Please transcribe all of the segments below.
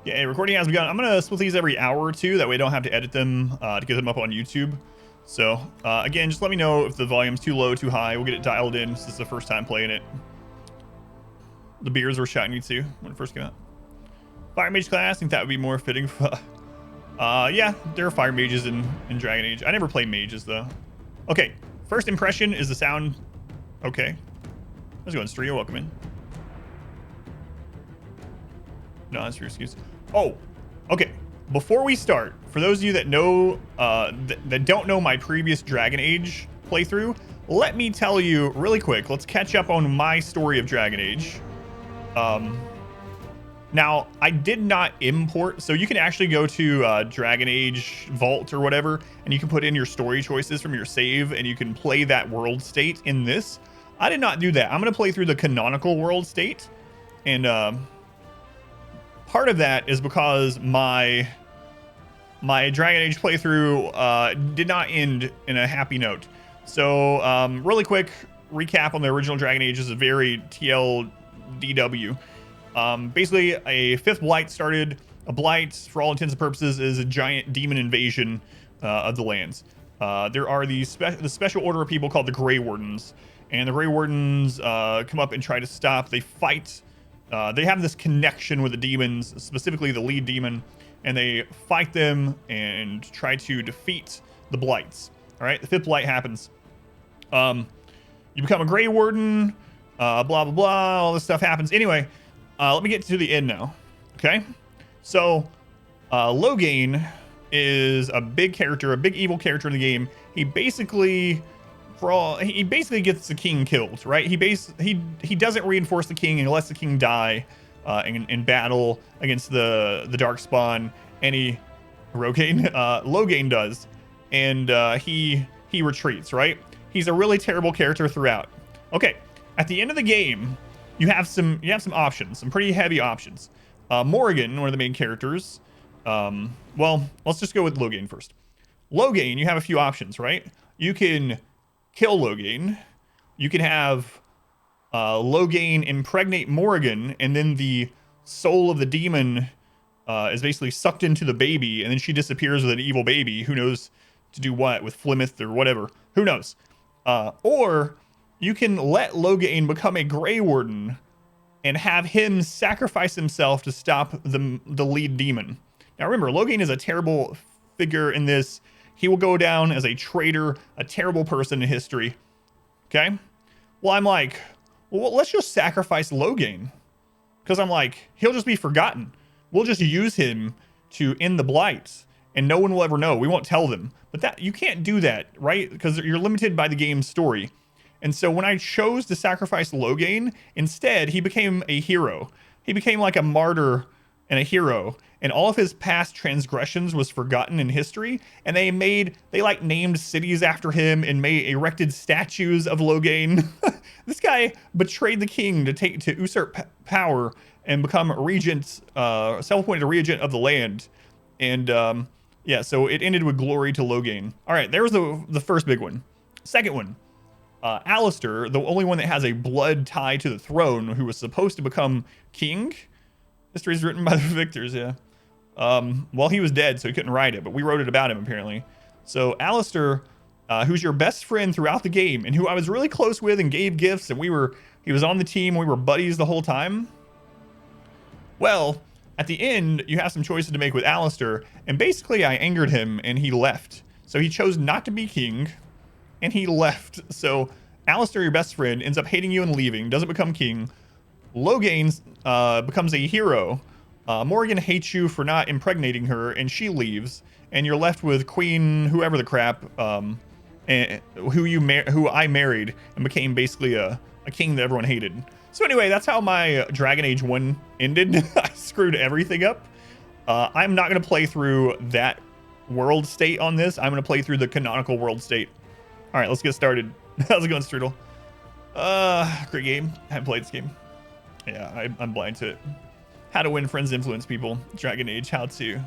Yeah, recording has begun. I'm gonna split these every hour or two. That way I don't have to edit them to get them up on YouTube. So again, just let me know if the volume's too low, too high. We'll get it dialed in. This is the first time playing it. The beers were shiny too when it first came out. Fire mage class, I think that would be more fitting for... yeah, there are fire mages in Dragon Age. I never play mages though. Okay, first impression is the sound. Okay. How's it going, Strio? Welcome in. No, that's your excuse. Oh, okay. Before we start, for those of you that know, that don't know my previous Dragon Age playthrough, let me tell you really quick. Let's catch up on my story of Dragon Age. Now, I did not import, so you can actually go to Dragon Age Vault or whatever, and you can put in your story choices from your save, and you can play that world state in this. I did not do that. I'm going to play through the canonical world state, and part of that is because my Dragon Age playthrough did not end in a happy note. So, really quick recap on the original Dragon Age is a very TLDW. Basically, a fifth blight started. A blight, for all intents and purposes, is a giant demon invasion of the lands. There are the special order of people called the Grey Wardens, and the Grey Wardens come up and try to stop. They fight. They have this connection with the demons, specifically the lead demon, and they fight them and try to defeat the blights. All right, the fifth blight happens. You become a Grey Warden. Blah blah blah. All this stuff happens. Anyway. Let me get to the end now. Okay, so Loghain is a big character, a big evil character in the game. He basically, he basically gets the king killed, right? He doesn't reinforce the king and lets the king die in battle against the Darkspawn. And Loghain does, and he retreats, right? He's a really terrible character throughout. Okay, at the end of the game. You have some options, some pretty heavy options. Morrigan, one of the main characters. Well, let's just go with Loghain first. Loghain, you have a few options, right? You can kill Loghain. You can have Loghain impregnate Morrigan, and then the soul of the demon is basically sucked into the baby, and then she disappears with an evil baby. Who knows to do what with Flemeth or whatever? Who knows? Or you can let Loghain become a Grey Warden and have him sacrifice himself to stop the lead demon. Now remember, Loghain is a terrible figure in this. He will go down as a traitor, a terrible person in history. Okay? Well, I'm like, well, let's just sacrifice Loghain. Because I'm like, he'll just be forgotten. We'll just use him to end the blights, and no one will ever know. We won't tell them. But that you can't do that, right? Because you're limited by the game's story. And so when I chose to sacrifice Loghain, instead, he became a hero. He became like a martyr and a hero. And all of his past transgressions was forgotten in history. And they named cities after him and erected statues of Loghain. This guy betrayed the king to usurp power and become regent, self-appointed regent of the land. And yeah, so it ended with glory to Loghain. All right, there was the first big one. Second one. Alistair, the only one that has a blood tie to the throne, who was supposed to become king. History is written by the victors, yeah. Well, he was dead, so he couldn't write it, but we wrote it about him, apparently. So Alistair, who's your best friend throughout the game, and who I was really close with and gave gifts, and he was on the team, we were buddies the whole time. Well, at the end, you have some choices to make with Alistair, and basically I angered him, and he left. So he chose not to be king, and he left. So Alistair, your best friend, ends up hating you and leaving, doesn't become king. Loghain becomes a hero. Morrigan hates you for not impregnating her, and she leaves. And you're left with Queen, whoever the crap, who I married and became basically a king that everyone hated. So anyway, that's how my Dragon Age 1 ended. I screwed everything up. I'm not going to play through that world state on this. I'm going to play through the canonical world state. All right, let's get started. How's it going, Strudel? Great game. I haven't played this game. Yeah, I'm blind to it. How to win friends, influence people. Dragon Age, how to.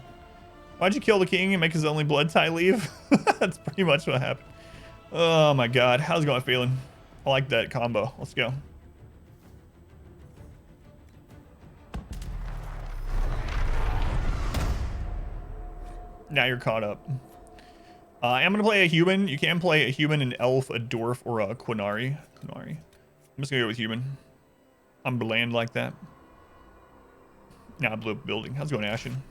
Why'd you kill the king and make his only blood tie leave? That's pretty much what happened. Oh my god, how's it going, feeling? I like that combo. Let's go. Now you're caught up. I'm gonna play a human. You can play a human, an elf, a dwarf, or a Quinari. I'm just gonna go with human. I'm bland like that. Now I blew up a building. How's it going, Ashen?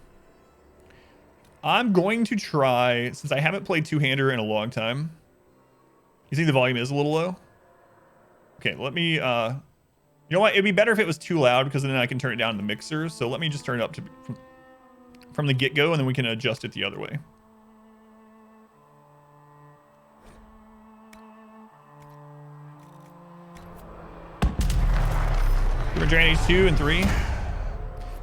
I'm going to try, since I haven't played two-hander in a long time. You think the volume is a little low? Okay, let me, you know what? It'd be better if it was too loud because then I can turn it down in the mixer. So let me just turn it up to from the get-go and then we can adjust it the other way. Dragon Age 2 and 3.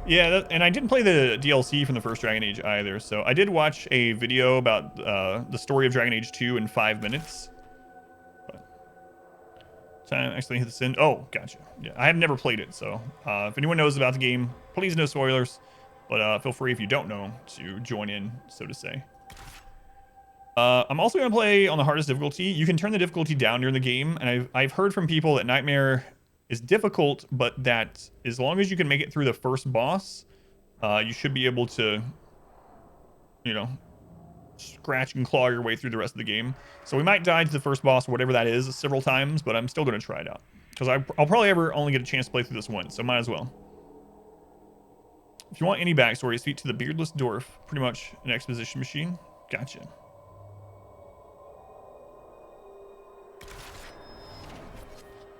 Yeah, and I didn't play the DLC from the first Dragon Age either, so I did watch a video about the story of Dragon Age 2 in 5 minutes. Time actually hit the send. Oh, gotcha. Yeah, I have never played it, so if anyone knows about the game, please no spoilers. But feel free if you don't know to join in, so to say. I'm also gonna play on the hardest difficulty. You can turn the difficulty down during the game, and I've heard from people that Nightmare is difficult, but that as long as you can make it through the first boss, you should be able to, you know, scratch and claw your way through the rest of the game. So we might die to the first boss, whatever that is, several times, but I'm still going to try it out. Because I'll probably only get a chance to play through this once, so might as well. If you want any backstory, speak to the beardless dwarf. Pretty much an exposition machine. Gotcha.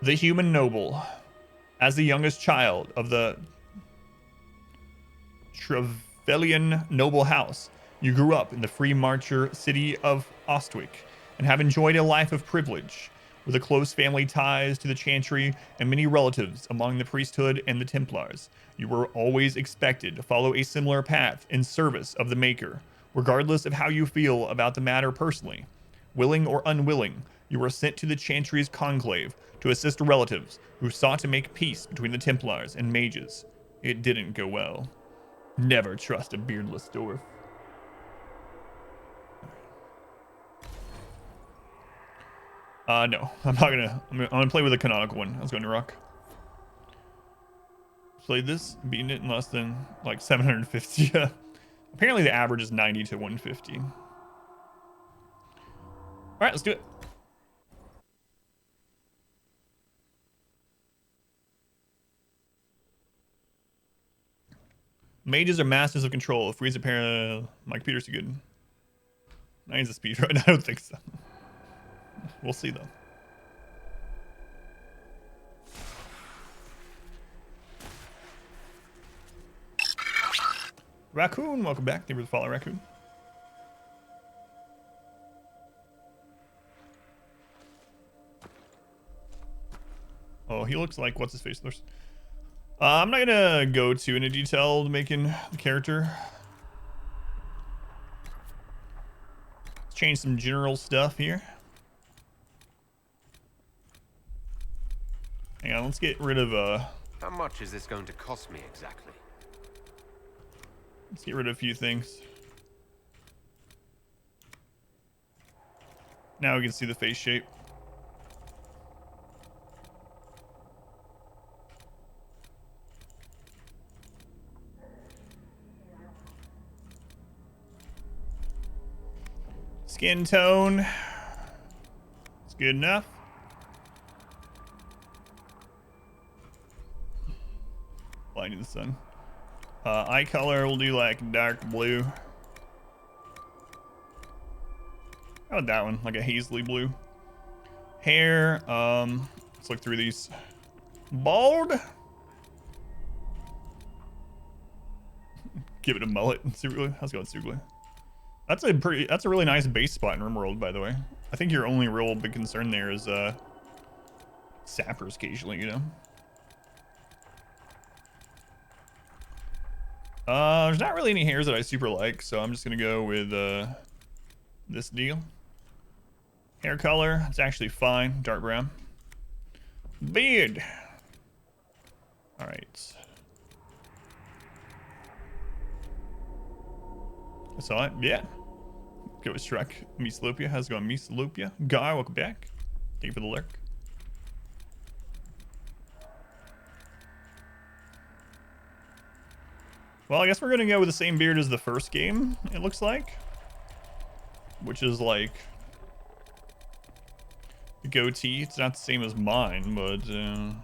The human noble. As the youngest child of the Trevelyan noble house, you grew up in the free marcher city of Ostwick and have enjoyed a life of privilege, with a close family ties to the Chantry and many relatives among the priesthood and the Templars. You were always expected to follow a similar path in service of the Maker, regardless of how you feel about the matter personally. Willing or unwilling, you were sent to the Chantry's conclave to assist relatives who sought to make peace between the Templars and mages. It didn't go well. Never trust a beardless dwarf. No, I'm not gonna. I'm gonna play with a canonical one. I was going to rock. Played this, beaten it in less than like 750. Apparently the average is 90 to 150. All right, let's do it. Mages are masters of control. Freeze apparent. My computer's too good. I need the speed run. I don't think so. We'll see though. Raccoon, welcome back. Thank you for the follow, Raccoon. Oh, he looks like what's his face? I'm not gonna go too into detail making the character. Let's change some general stuff here. Hang on, let's get rid of How much is this going to cost me exactly? Let's get rid of a few things. Now we can see the face shape. Skin tone. It's good enough. Blinding the sun. Eye color, we'll do like dark blue. How about that one? Like a hazily blue. Hair, let's look through these. Bald. Give it a mullet. How's it going, Suglu? That's a really nice base spot in RimWorld, by the way. I think your only real big concern there is sappers occasionally, you know. There's not really any hairs that I super like, so I'm just gonna go with this deal. Hair color, it's actually fine, dark brown. Beard. All right. I saw it. Yeah. Go with Shrek. Mesalopia. How's it going, Mesalopia? Guy, welcome back. Thank you for the lurk. Well, I guess we're gonna go with the same beard as the first game, it looks like. which is like the goatee. It's not the same as mine, but there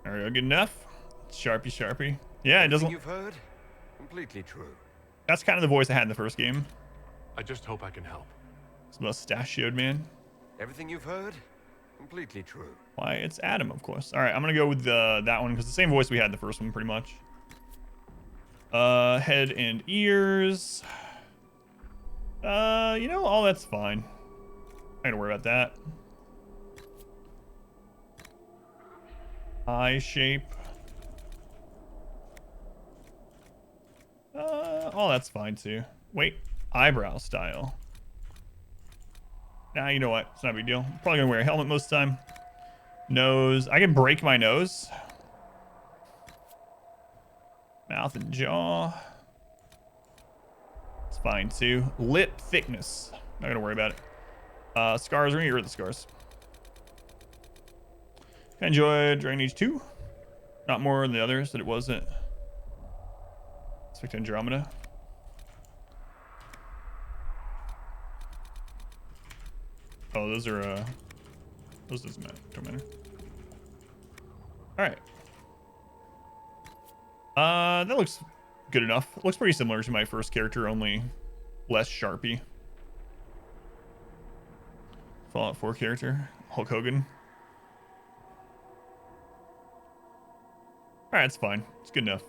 we go. Good enough. Sharpie. Yeah, it doesn't. You've heard? Completely true. That's kind of the voice I had in the first game. I just hope I can help. It's mustachioed man. Everything you've heard? Completely true. Why, it's Adam, of course. All right, I'm gonna go with that one because the same voice we had in the first one, pretty much. Head and ears. You know, all that's fine. I don't worry about that. Eye shape. All that's fine too. Wait, eyebrow style. Nah, you know what? It's not a big deal. Probably gonna wear a helmet most of the time. Nose. I can break my nose. Mouth and jaw. It's fine too. Lip thickness. Not gonna worry about it. Scars. We're gonna get rid of the scars. I enjoyed Dragon Age 2. Not more than the others that it wasn't. Expect Andromeda. Oh, those are those doesn't matter. Don't matter. All right. That looks good enough. It looks pretty similar to my first character, only less Sharpie. Fallout 4 character, Hulk Hogan. All right, it's fine. It's good enough.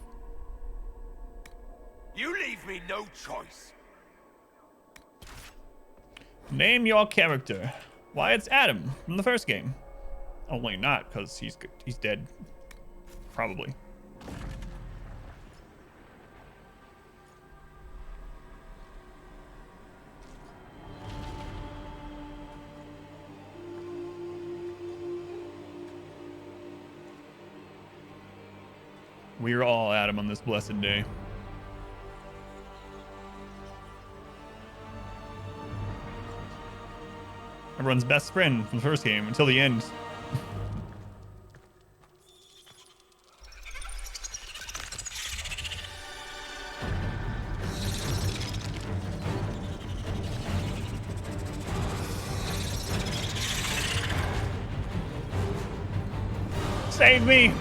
You leave me no choice. Name your character. Why, it's Adam from the first game. Only not, because he's dead. Probably. We are all Adam on this blessed day. Everyone's best friend from the first game until the end. Save me!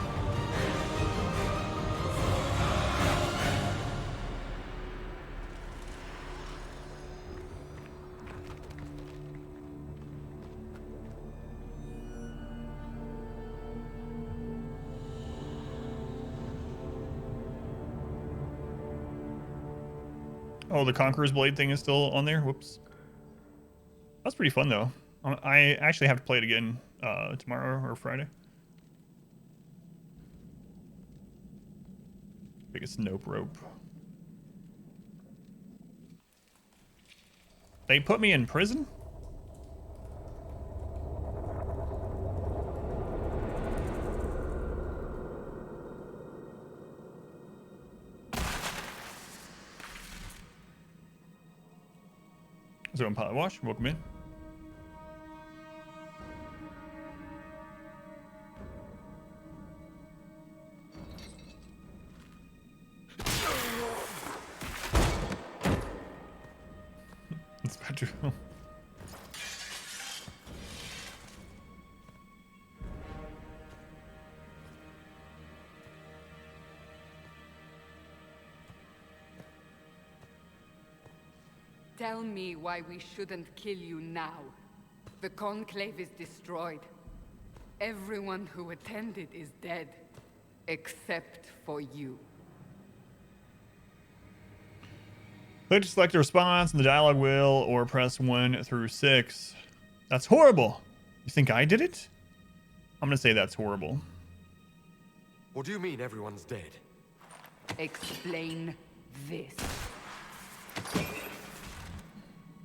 Oh, the Conqueror's Blade thing is still on there? Whoops. That's pretty fun, though. I actually have to play it again tomorrow or Friday. Biggest nope rope. They put me in prison? Zone Pilot Wash, welcome in. It's better. Tell me why we shouldn't kill you now. The Conclave is destroyed. Everyone who attended is dead, except for you. Click to select a response in the dialogue wheel or press 1 through 6. That's horrible. You think I did it? I'm gonna say that's horrible. What do you mean everyone's dead? Explain this.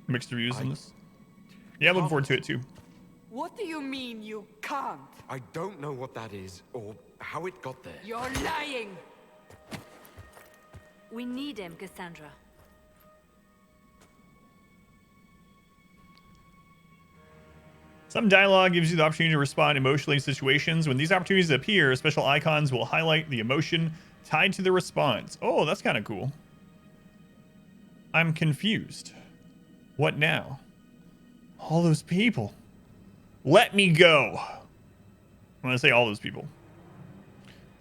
Mixed reviews on this. Yeah, looking forward to it too. What do you mean you can't? I don't know what that is, or how it got there. You're lying! We need him, Cassandra. Some dialogue gives you the opportunity to respond emotionally to situations. When these opportunities appear, special icons will highlight the emotion tied to the response. Oh, that's kind of cool. I'm confused. What now? All those people. Let me go. I'm gonna say all those people.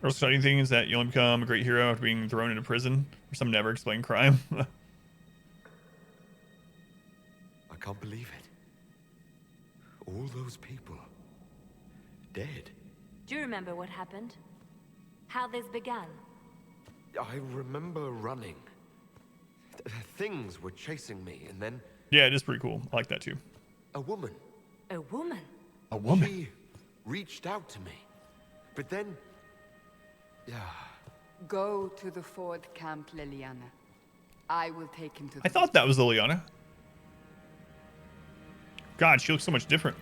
The most exciting thing is that you only become a great hero after being thrown into prison for some never explained crime. I can't believe it. All those people. Dead. Do you remember what happened? How this began? I remember running. Things were chasing me, and then Yeah, it is pretty cool. I like that too. a woman. A woman? A woman. She reached out to me. But then... Yeah. Go to the Ford camp, Liliana. I will take him to the... I thought that was Liliana. God, she looks so much different.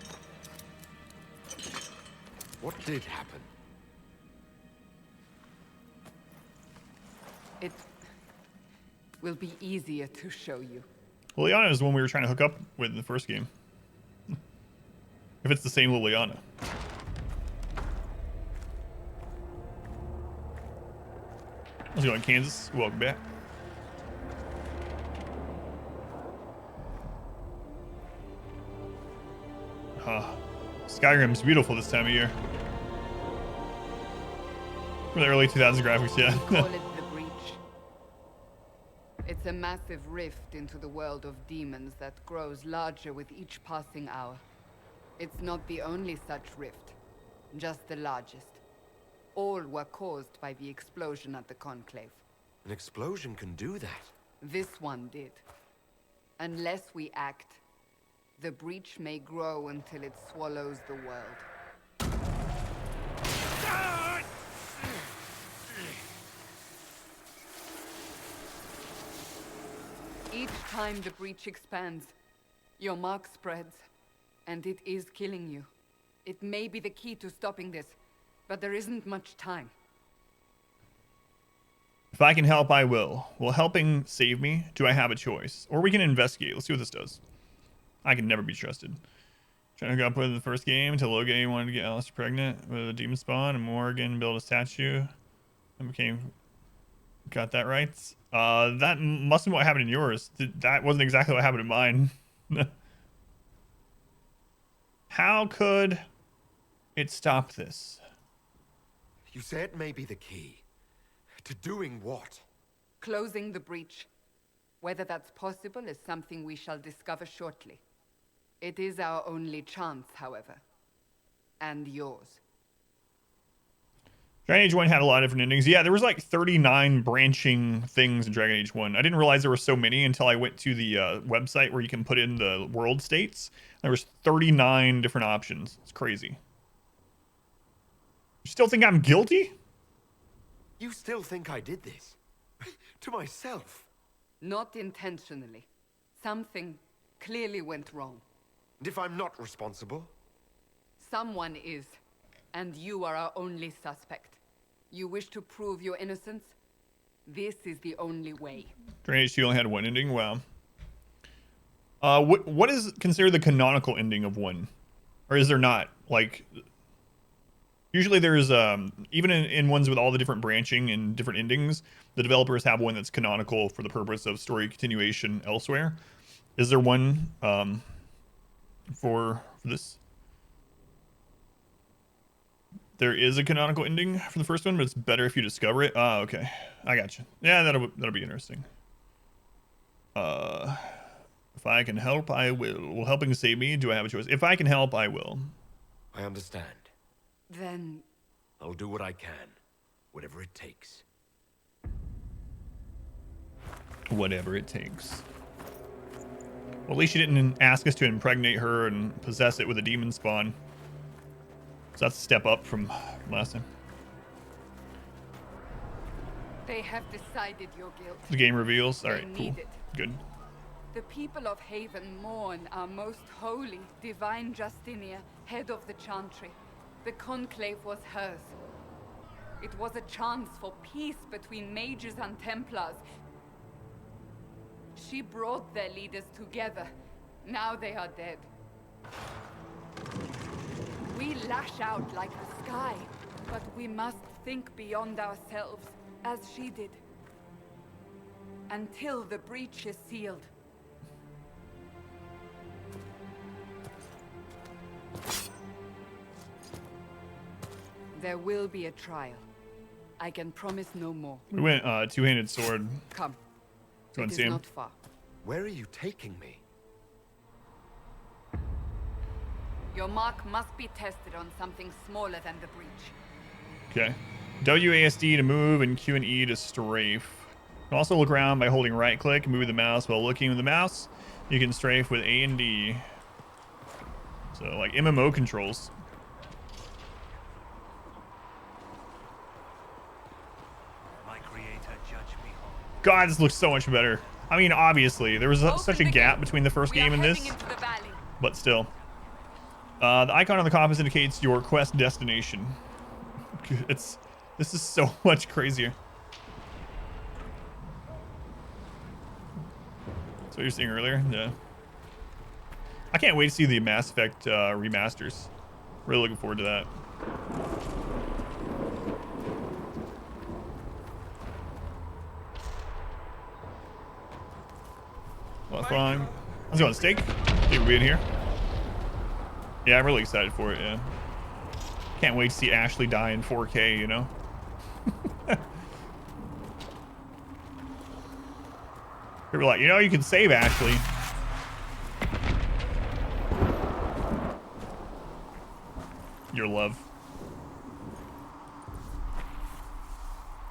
What did happen? It will be easier to show you. Liliana is the one we were trying to hook up with in the first game. If it's the same Liliana. Let's go in Kansas. Welcome back. Skyrim's beautiful this time of year. For the early 2000s graphics, yeah. Call it the Breach. It's a massive rift into the world of demons that grows larger with each passing hour. It's not the only such rift, just the largest. All were caused by the explosion at the Conclave. An explosion can do that. This one did. Unless we act, the breach may grow until it swallows the world. Each time the breach expands, your mark spreads, and it is killing you. It may be the key to stopping this, but there isn't much time. If I can help, I will. Will helping save me? Do I have a choice? Or we can investigate. Let's see what this does. I can never be trusted. Trying to hook up with the first game until Logan wanted to get Alice pregnant with a demon spawn and Morgan built a statue and became... Got that right? That must have been what happened in yours. That wasn't exactly what happened in mine. How could it stop this? You say it may be the key. To doing what? Closing the breach. Whether that's possible is something we shall discover shortly. It is our only chance, however. And yours. Dragon Age 1 had a lot of different endings. Yeah, there was like 39 branching things in Dragon Age 1. I didn't realize there were so many until I went to the website where you can put in the world states. There was 39 different options. It's crazy. You still think I'm guilty? You still think I did this? To myself? Not intentionally. Something clearly went wrong. And if I'm not responsible? Someone is. And you are our only suspect. You wish to prove your innocence? This is the only way. Dragon Age 2 only had one ending? Wow. What is considered the canonical ending of 1? Or is there not? Like, usually there's, even in ones with all the different branching and different endings, the developers have one that's canonical for the purpose of story continuation elsewhere. Is there one for this? There is a canonical ending for the first one, but it's better if you discover it. Ah, okay. I got you. Yeah, that'll be interesting. If I can help, I will. Will helping save me? Do I have a choice? If I can help, I will. I understand. Then... I'll do what I can. Whatever it takes. Whatever it takes. Well, at least you didn't ask us to impregnate her and possess it with a demon spawn. So that's a step up from last time. They have decided your guilt. The game reveals. All right, They cool. need it. Good. The people of Haven mourn our most holy, divine Justinia, head of the Chantry. The Conclave was hers. It was a chance for peace between mages and Templars. She brought their leaders together. Now they are dead. lash out like the sky, but we must think beyond ourselves, as she did. Until the breach is sealed. There will be a trial. I can promise no more. We went two-handed sword. Come. Go and It see is him. not far. Where are you taking me? Your mark must be tested on something smaller than the breach. Okay. WASD to move and Q and E to strafe. You can also look around by holding right click and move the mouse while looking with the mouse. You can strafe with A and D. So like MMO controls. My creator judge me whole. God, this looks so much better. I mean, obviously, there was such a gap between the first game and this, Into the valley. but still. The icon on the compass indicates your quest destination. This is so much crazier. That's what you were saying earlier. Yeah. I can't wait to see the Mass Effect remasters. Really looking forward to that. Well, fine. How's it going, Steak? Thank you for being here. Yeah, I'm really excited for it, yeah. Can't wait to see Ashley die in 4K, you know? They were like, you know, you can save Ashley. Your love.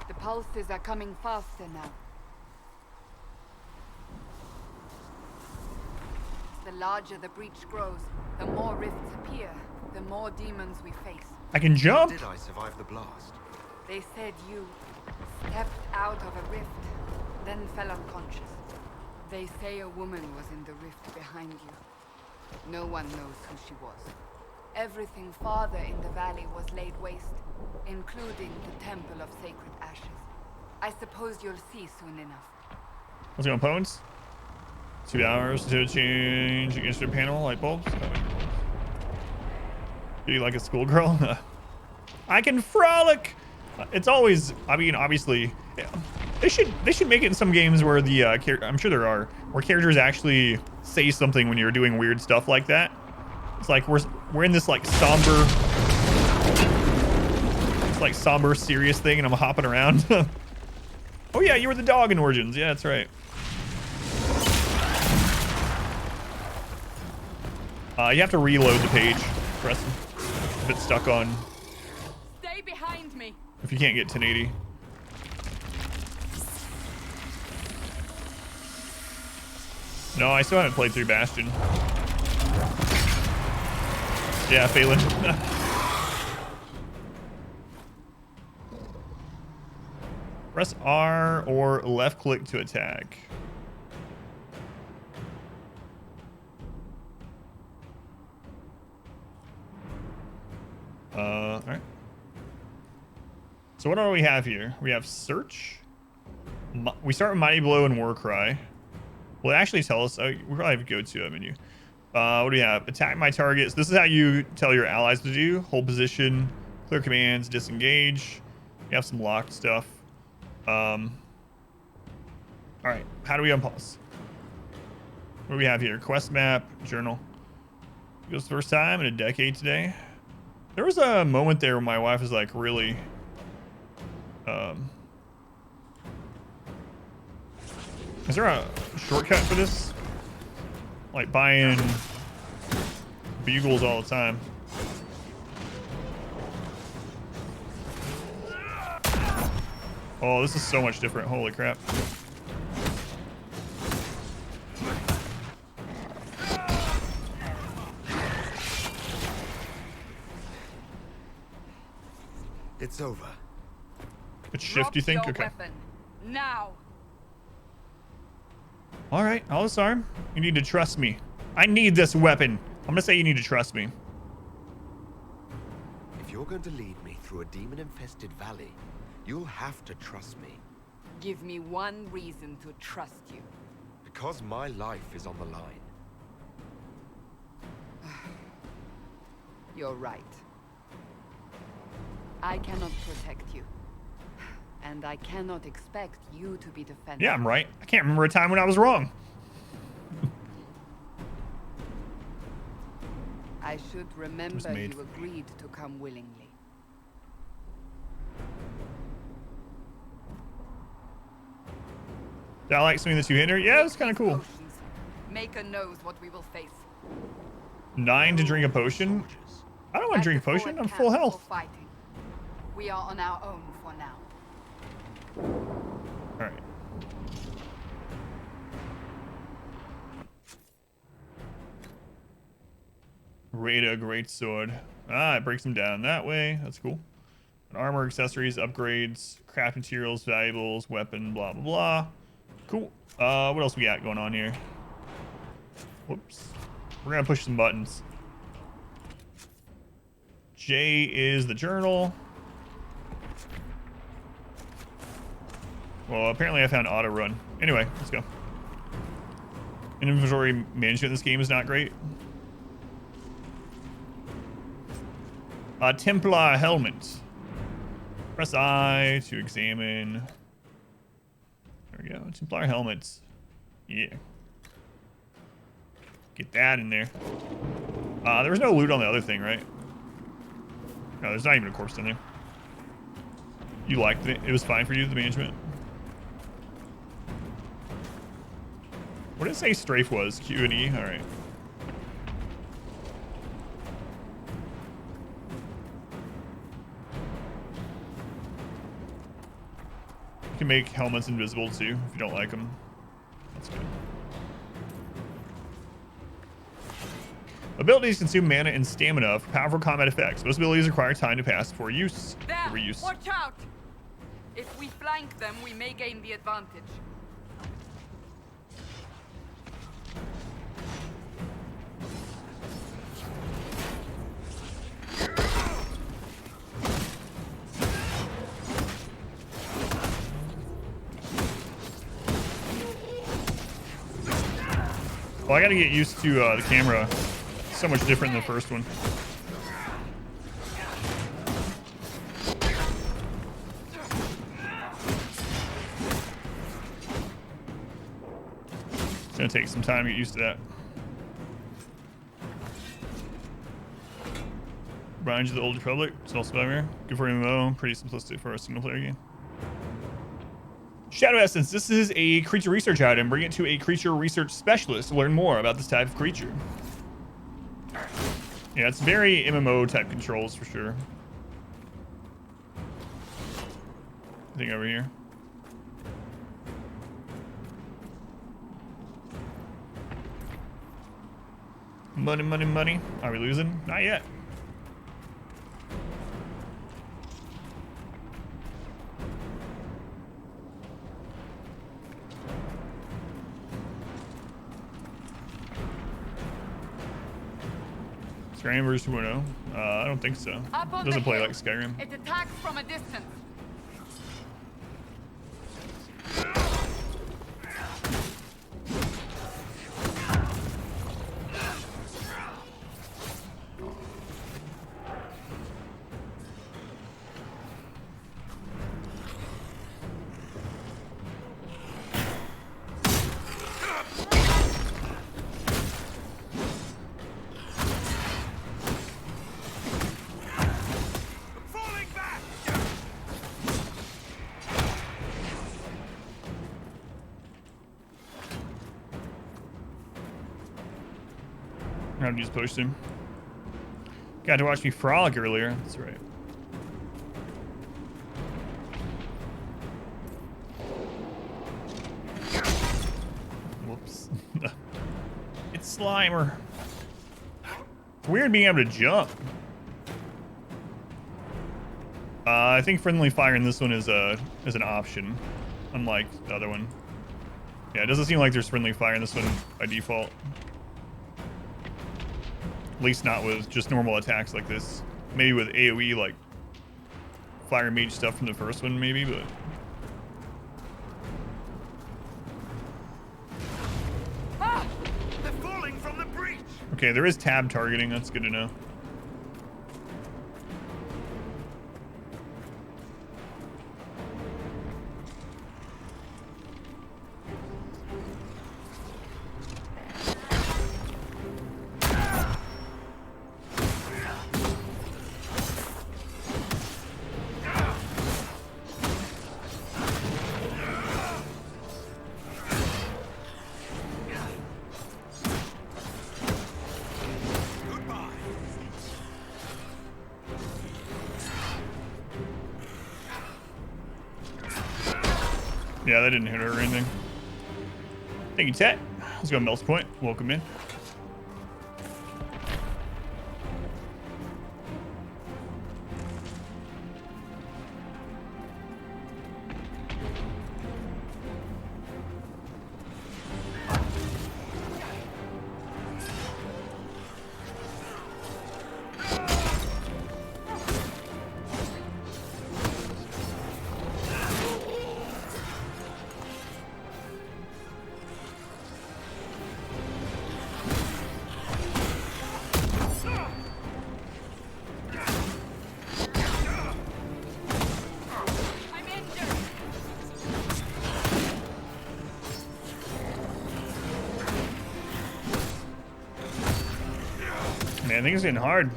The pulses are coming faster now. The larger the breach grows, the more rifts appear, the more demons we face. I can jump. Did I survive the blast? They said you stepped out of a rift, then fell unconscious. They say a woman was in the rift behind you. No one knows who she was. Everything farther in the valley was laid waste, including the Temple of Sacred Ashes. I suppose you'll see soon enough. What's going on, opponents? 2 hours to change instrument panel light bulbs. Are you like a schoolgirl? I can frolic. It's always. I mean, obviously, they should make it in some games where the I'm sure there are where characters actually say something when you're doing weird stuff like that. It's like we're in this like somber, serious thing, and I'm hopping around. Oh yeah, you were the dog in Origins. Yeah, that's right. You have to reload the page, Preston, if it's stuck on. Stay behind me. If you can't get 1080. No, I still haven't played through Bastion. Yeah, Phelan. Press R or left click to attack. All right. So what do we have here? We have search. We start with Mighty Blow and War Cry. Will it actually tell us? We probably have to go to a menu. What do we have? Attack my targets. This is how you tell your allies to do. Hold position, clear commands, disengage. We have some locked stuff. All right. How do we unpause? What do we have here? Quest map, journal. It goes the first time in a decade today. There was a moment there where my wife was like really, is there a shortcut for this? Like buying bugles all the time. Oh, this is so much different. Holy crap. It's over. It's shift, you think? Drop your Okay. weapon. Now. All right, I'll disarm. You need to trust me. I need this weapon. I'm gonna say you need to trust me. If you're going to lead me through a demon-infested valley, you'll have to trust me. Give me one reason to trust you. Because my life is on the line. You're right. I cannot protect you. And I cannot expect you to be defended. Yeah, I'm right. I can't remember a time when I was wrong. I should remember made you for me. agreed to come willingly. Did I like swinging the two-hander? Yeah, it was kind of cool. Potions. Maker knows what we will face. 9 to drink a potion? I don't want to drink a potion. I'm full health. Fighting. We are on our own for now. All right. Rada greatsword. Ah, it breaks them down that way. That's cool. And armor, accessories, upgrades, craft materials, valuables, weapon, blah blah blah. Cool. What else we got going on here? Whoops. We're gonna push some buttons. J is the journal. Well, apparently I found auto run. Anyway, let's go. Inventory management in this game is not great. Templar helmet. Press I to examine. There we go. Templar helmets. Yeah. Get that in there. There was no loot on the other thing, right? No, there's not even a corpse in there. You liked it? It was fine for you, the management? What did it say strafe was? Q and E? Alright. You can make helmets invisible too, if you don't like them. That's good. Abilities consume mana and stamina for powerful combat effects. Most abilities require time to pass before use. There! Reuse. Watch out! If we flank them, we may gain the advantage. Well, I gotta get used to the camera. So much different than the first one. It's gonna take some time to get used to that. Reminds you of the Old Republic. It's also better. Good for MMO. Pretty simplistic for a single player game. Shadow Essence. This is a creature research item. Bring it to a creature research specialist to learn more about this type of creature. Yeah, it's very MMO type controls for sure. I think over here. Money, money, money. Are we losing? Not yet. Skyrim version 2.0? I don't think so. It doesn't play like Skyrim. It attacks from a distance. How to use potion. Got to watch me frolic earlier. That's right. Whoops. It's Slimer. It's weird being able to jump. I think friendly fire in this one is an option, unlike the other one. Yeah, it doesn't seem like there's friendly fire in this one by default. At least not with just normal attacks like this. Maybe with AoE, like fire mage stuff from the first one, maybe, but. Ah! They're falling from the breach! Okay, there is tab targeting. That's good to know. Yeah, that didn't hit her or anything. Thank you, Tet. Let's go Mel's Point. Welcome in. Man, I think it's getting hard.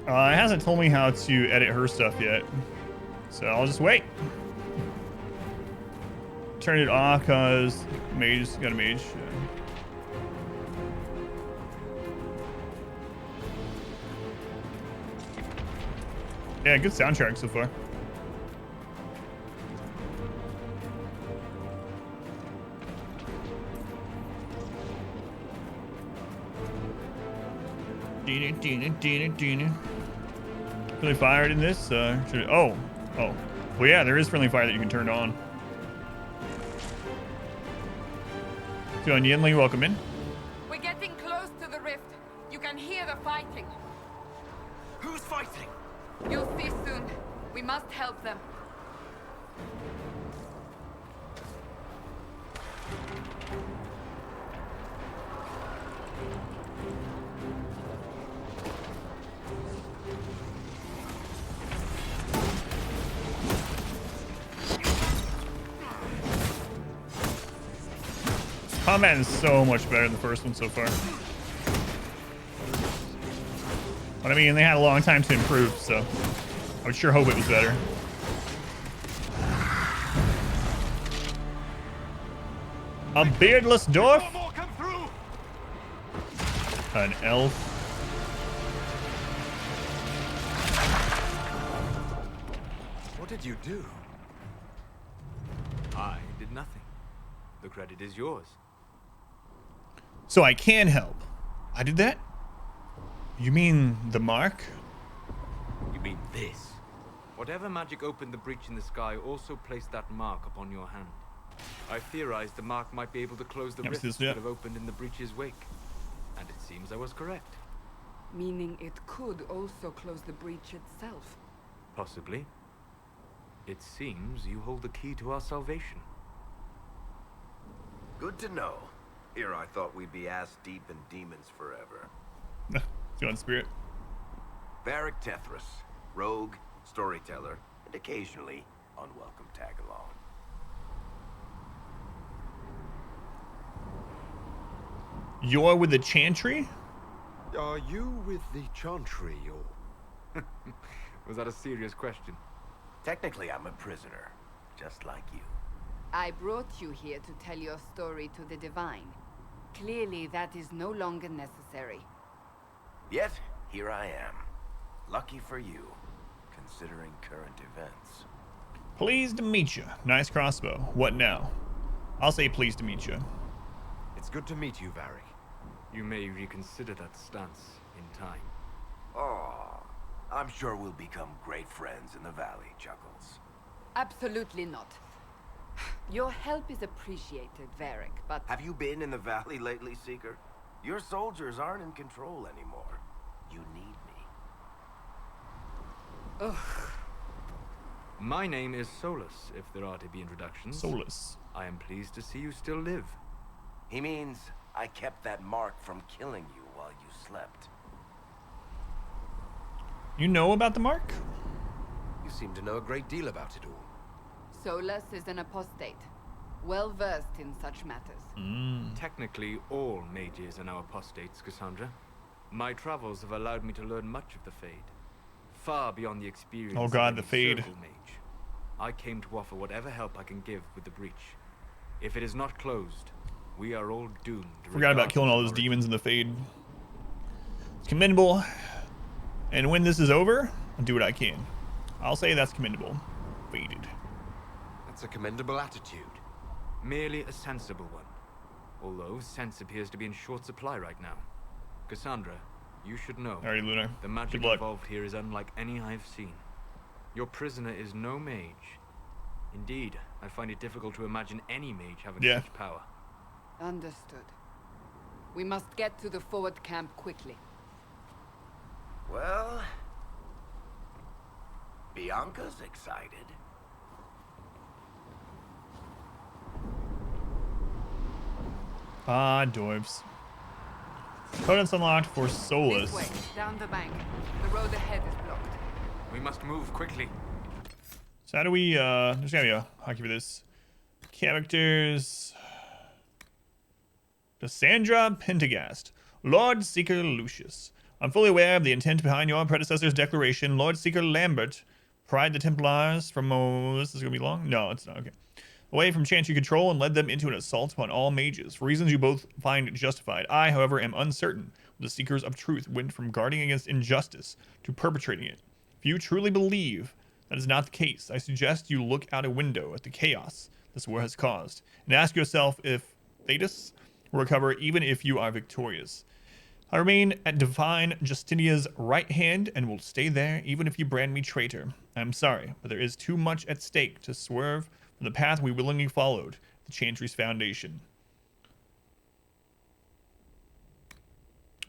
It hasn't told me how to edit her stuff yet, so I'll just wait. Turn it off because mage got a mage. Yeah, good soundtrack so far. Friendly fire in this? Oh. Well, yeah, there is friendly fire that you can turn on. So, Yinli, welcome in. We're getting close to the rift. You can hear the fighting. Who's fighting? You'll see soon. We must help them. Combat is so much better than the first one so far. But I mean, they had a long time to improve, so I would sure hope it was better. A beardless dwarf? An elf? What did you do? I did nothing. The credit is yours. So I can help. I did that? You mean the mark? You mean this? Whatever magic opened the breach in the sky also placed that mark upon your hand. I theorized the mark might be able to close the rifts that have opened in the breach's wake. And it seems I was correct. Meaning it could also close the breach itself. Possibly. It seems you hold the key to our salvation. Good to know. Here I thought we'd be ass deep in demons forever. Going spirit. Varric Tethras, rogue, storyteller, and occasionally unwelcome tag-along. You're with the Chantry? Are you with the Chantry, or... Was that a serious question? Technically, I'm a prisoner, just like you. I brought you here to tell your story to the Divine. Clearly, that is no longer necessary. Yet, here I am. Lucky for you, considering current events. Pleased to meet you. Nice crossbow. What now? I'll say pleased to meet you. It's good to meet you, Varric. You may reconsider that stance in time. Oh, I'm sure we'll become great friends in the valley, Chuckles. Absolutely not. Your help is appreciated, Varric, but... Have you been in the valley lately, Seeker? Your soldiers aren't in control anymore. You need me. Ugh. My name is Solus, if there are to be introductions. Solus. I am pleased to see you still live. He means I kept that mark from killing you while you slept. You know about the mark? You seem to know a great deal about it all. Solus is an apostate, well-versed in such matters. Technically, all mages are now apostates, Cassandra. My travels have allowed me to learn much of the Fade, far beyond the experience Oh God, of the any Fade. circle mage. I came to offer whatever help I can give with the breach. If it is not closed, We are all doomed. Forgot about killing all those demons in the Fade. It's commendable. And when this is over, I'll do what I can. I'll say that's commendable. Faded. That's a commendable attitude. Merely a sensible one. Although sense appears to be in short supply right now. Cassandra, you should know. Alrighty, Luna. The magic Good luck. involved here is unlike any I've seen. Your prisoner is no mage. Indeed, I find it difficult to imagine any mage having such power. Understood. We must get to the forward camp quickly. Well, Bianca's excited. Ah, Doibs. Codex unlocked for Solus. This way, down the bank. The road ahead is blocked. We must move quickly. So how do we, there's gotta be a hockey for this. Characters. Cassandra Pentagast. Lord Seeker Lucius. I'm fully aware of the intent behind your predecessor's declaration. Lord Seeker Lambert pried the Templars from, this is gonna be long? No, it's not, okay. Away from Chantry control and led them into an assault upon all mages, for reasons you both find justified. I, however, am uncertain. The Seekers of Truth went from guarding against injustice to perpetrating it. If you truly believe that is not the case, I suggest you look out a window at the chaos this war has caused, and ask yourself if Thetis will recover even if you are victorious. I remain at Divine Justinia's right hand and will stay there even if you brand me traitor. I am sorry, but there is too much at stake to swerve from the path we willingly followed, the Chantry's foundation.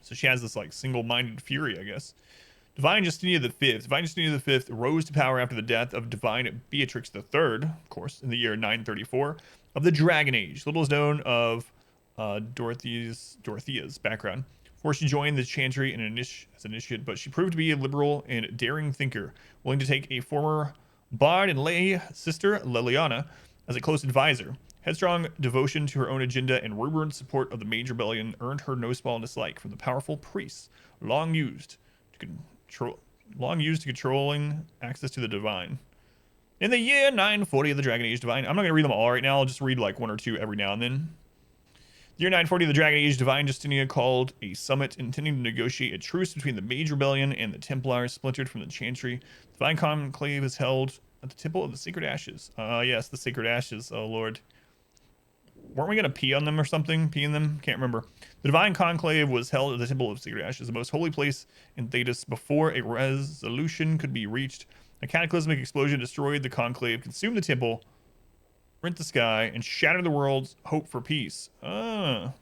So she has this like single-minded fury, I guess. Divine Justinia V. Divine Justinia V rose to power after the death of Divine Beatrix III, of course, in the year 934 of the Dragon Age. Little is known of Dorothea's background. Before she joined the Chantry as an initiate, but she proved to be a liberal and daring thinker, willing to take a former bard and lay sister, Liliana, as a close advisor. Headstrong devotion to her own agenda and reverent support of the Mage Rebellion earned her no small dislike from the powerful priests, long used to controlling access to the divine. In the year 940 of the Dragon Age Divine, I'm not going to read them all right now, I'll just read like one or two every now and then. The year 940 of the Dragon Age, Divine Justinia called a summit intending to negotiate a truce between the Mage Rebellion and the Templars splintered from the Chantry. Divine Conclave is held at the Temple of the Sacred Ashes. Yes, the Sacred Ashes, oh lord. Weren't we going to pee on them or something? Pee in them? Can't remember. The Divine Conclave was held at the Temple of Sacred Ashes, the most holy place in Thetis. Before a resolution could be reached, a cataclysmic explosion destroyed the Conclave, consumed the temple, rent the sky, and shatter the world's hope for peace. So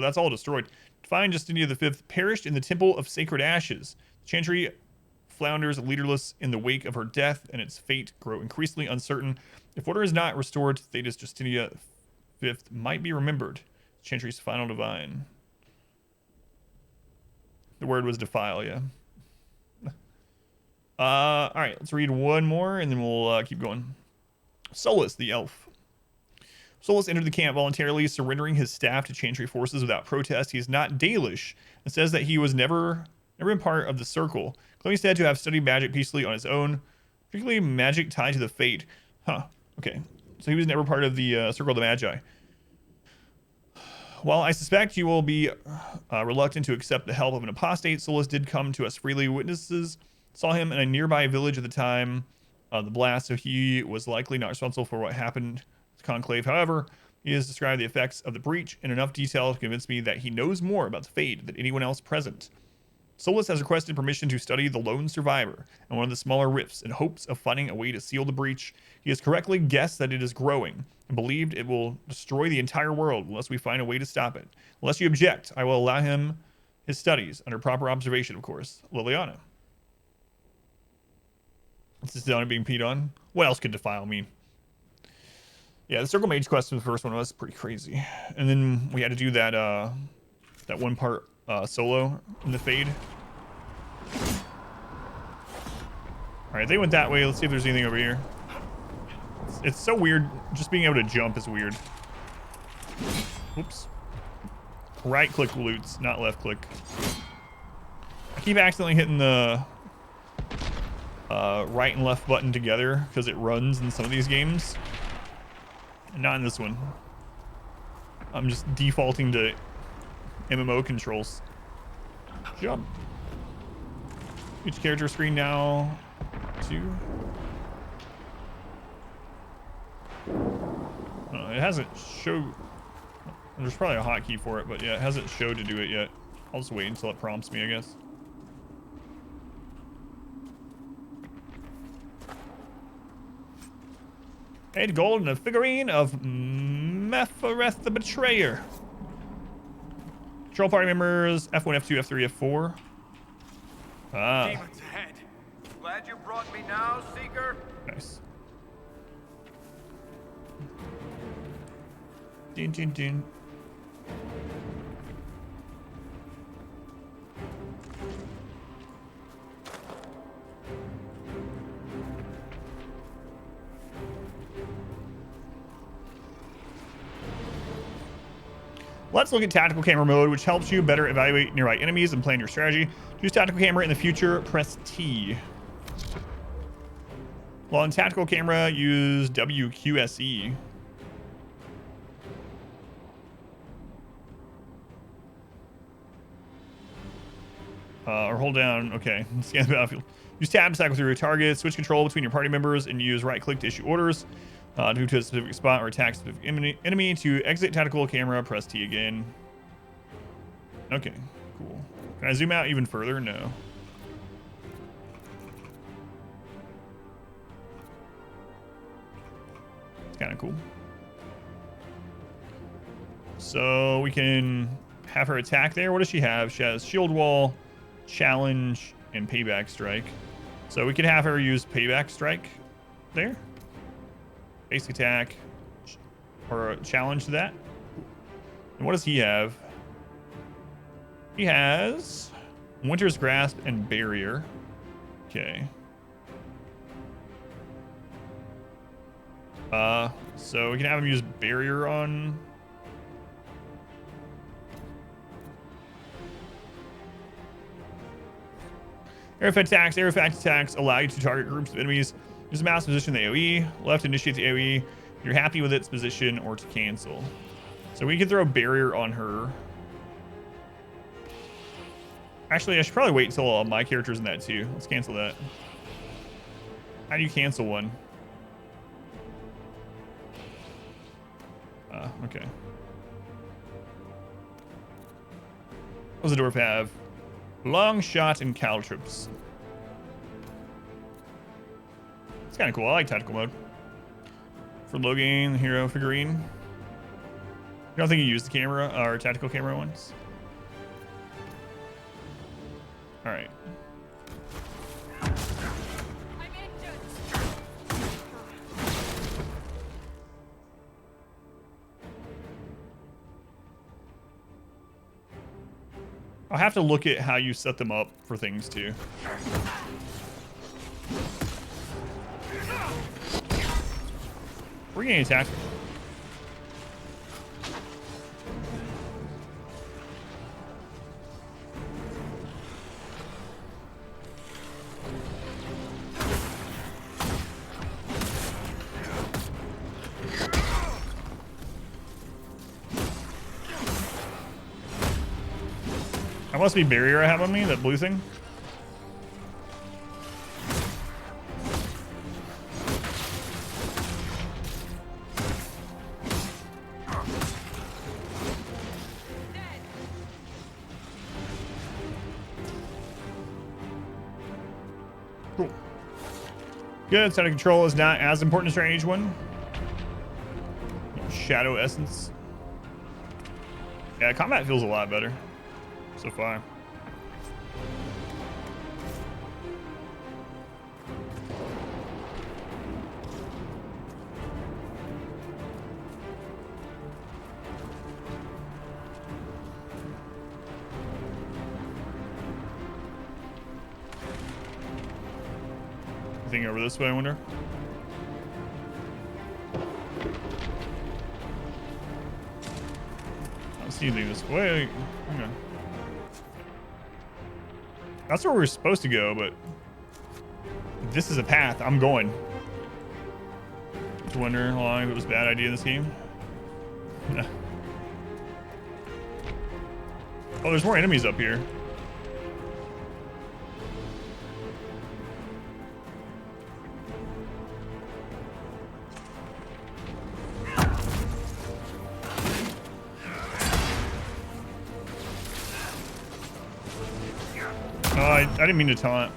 that's all destroyed. Divine Justinia V perished in the Temple of Sacred Ashes. The Chantry flounders leaderless in the wake of her death, and its fate grow increasingly uncertain. If order is not restored, Thetis Justinia V might be remembered. Chantry's final divine. The word was defile, yeah. All right, let's read one more, and then we'll keep going. Solus, the elf. Solus entered the camp voluntarily, surrendering his staff to Chantry forces without protest. He is not Dalish and says that he was never been part of the circle, claiming instead to have studied magic peacefully on his own, particularly magic tied to the fate. Huh, okay. So he was never part of the Circle of the Magi. While I suspect you will be reluctant to accept the help of an apostate, Solus did come to us freely. Witnesses saw him in a nearby village at the time of the blast, so he was likely not responsible for what happened to the Conclave. However, he has described the effects of the breach in enough detail to convince me that he knows more about the fate than anyone else present. Solus has requested permission to study the lone survivor and one of the smaller rifts in hopes of finding a way to seal the breach. He has correctly guessed that it is growing and believed it will destroy the entire world unless we find a way to stop it. Unless you object, I will allow him his studies under proper observation, of course. Liliana. This is Donna being peed on. What else could defile mean? Yeah, the Circle Mage quest in the first one was pretty crazy. And then we had to do that that one part solo in the Fade. Alright, they went that way. Let's see if there's anything over here. It's so weird. Just being able to jump is weird. Whoops. Right click loots, not left click. I keep accidentally hitting the right and left button together because it runs in some of these games. And not in this one. I'm just defaulting to MMO controls. Jump. Each character screen now. 2. It hasn't showed. There's probably a hotkey for it, but yeah, it hasn't showed to do it yet. I'll just wait until it prompts me, I guess. Eight gold and a figurine of Mephareth the Betrayer. Control party members F1, F2, F3, F4. Ah. Demons ahead. Glad you brought me now, Seeker. Nice. Ding, ding, ding. Let's look at tactical camera mode, which helps you better evaluate nearby enemies and plan your strategy. To use tactical camera in the future, press T. While in tactical camera, use WQSE. Or hold down, okay, scan the battlefield. Use tab to cycle through your target, switch control between your party members, and use right click to issue orders. Move to a specific spot or attack a specific enemy. To exit tactical camera, press T again. Okay, cool. Can I zoom out even further? No. It's kind of cool. So we can have her attack there. What does she have? She has shield wall, challenge, and payback strike. So we could have her use payback strike there. Basic attack or a challenge to that. And what does he have? He has Winter's Grasp and Barrier. Okay. So we can have him use Barrier on. Air effect attacks allow you to target groups of enemies. Use the mouse position the AoE. Left to initiate the AoE. If you're happy with its position or to cancel. So we can throw a barrier on her. Actually, I should probably wait until my character's in that too. Let's cancel that. How do you cancel one? Okay. What does the dwarf have? Long shot and caltrops. It's kind of cool. I like tactical mode. For Logan, hero figurine. You don't think you use the camera or tactical camera once? All right. I'll have to look at how you set them up for things too. We're getting attacked. That must be barrier I have on me, that blue thing. Cool. Good. Static control is not as important as Dragon Age 1. Shadow Essence. Yeah, combat feels a lot better so far. Anything over this way, I wonder? I don't see anything this way. Hang on. That's where we're supposed to go, but if this is a path, I'm going. I wonder how long it was a bad idea in this game. Oh, there's more enemies up here. Oh, I didn't mean to taunt.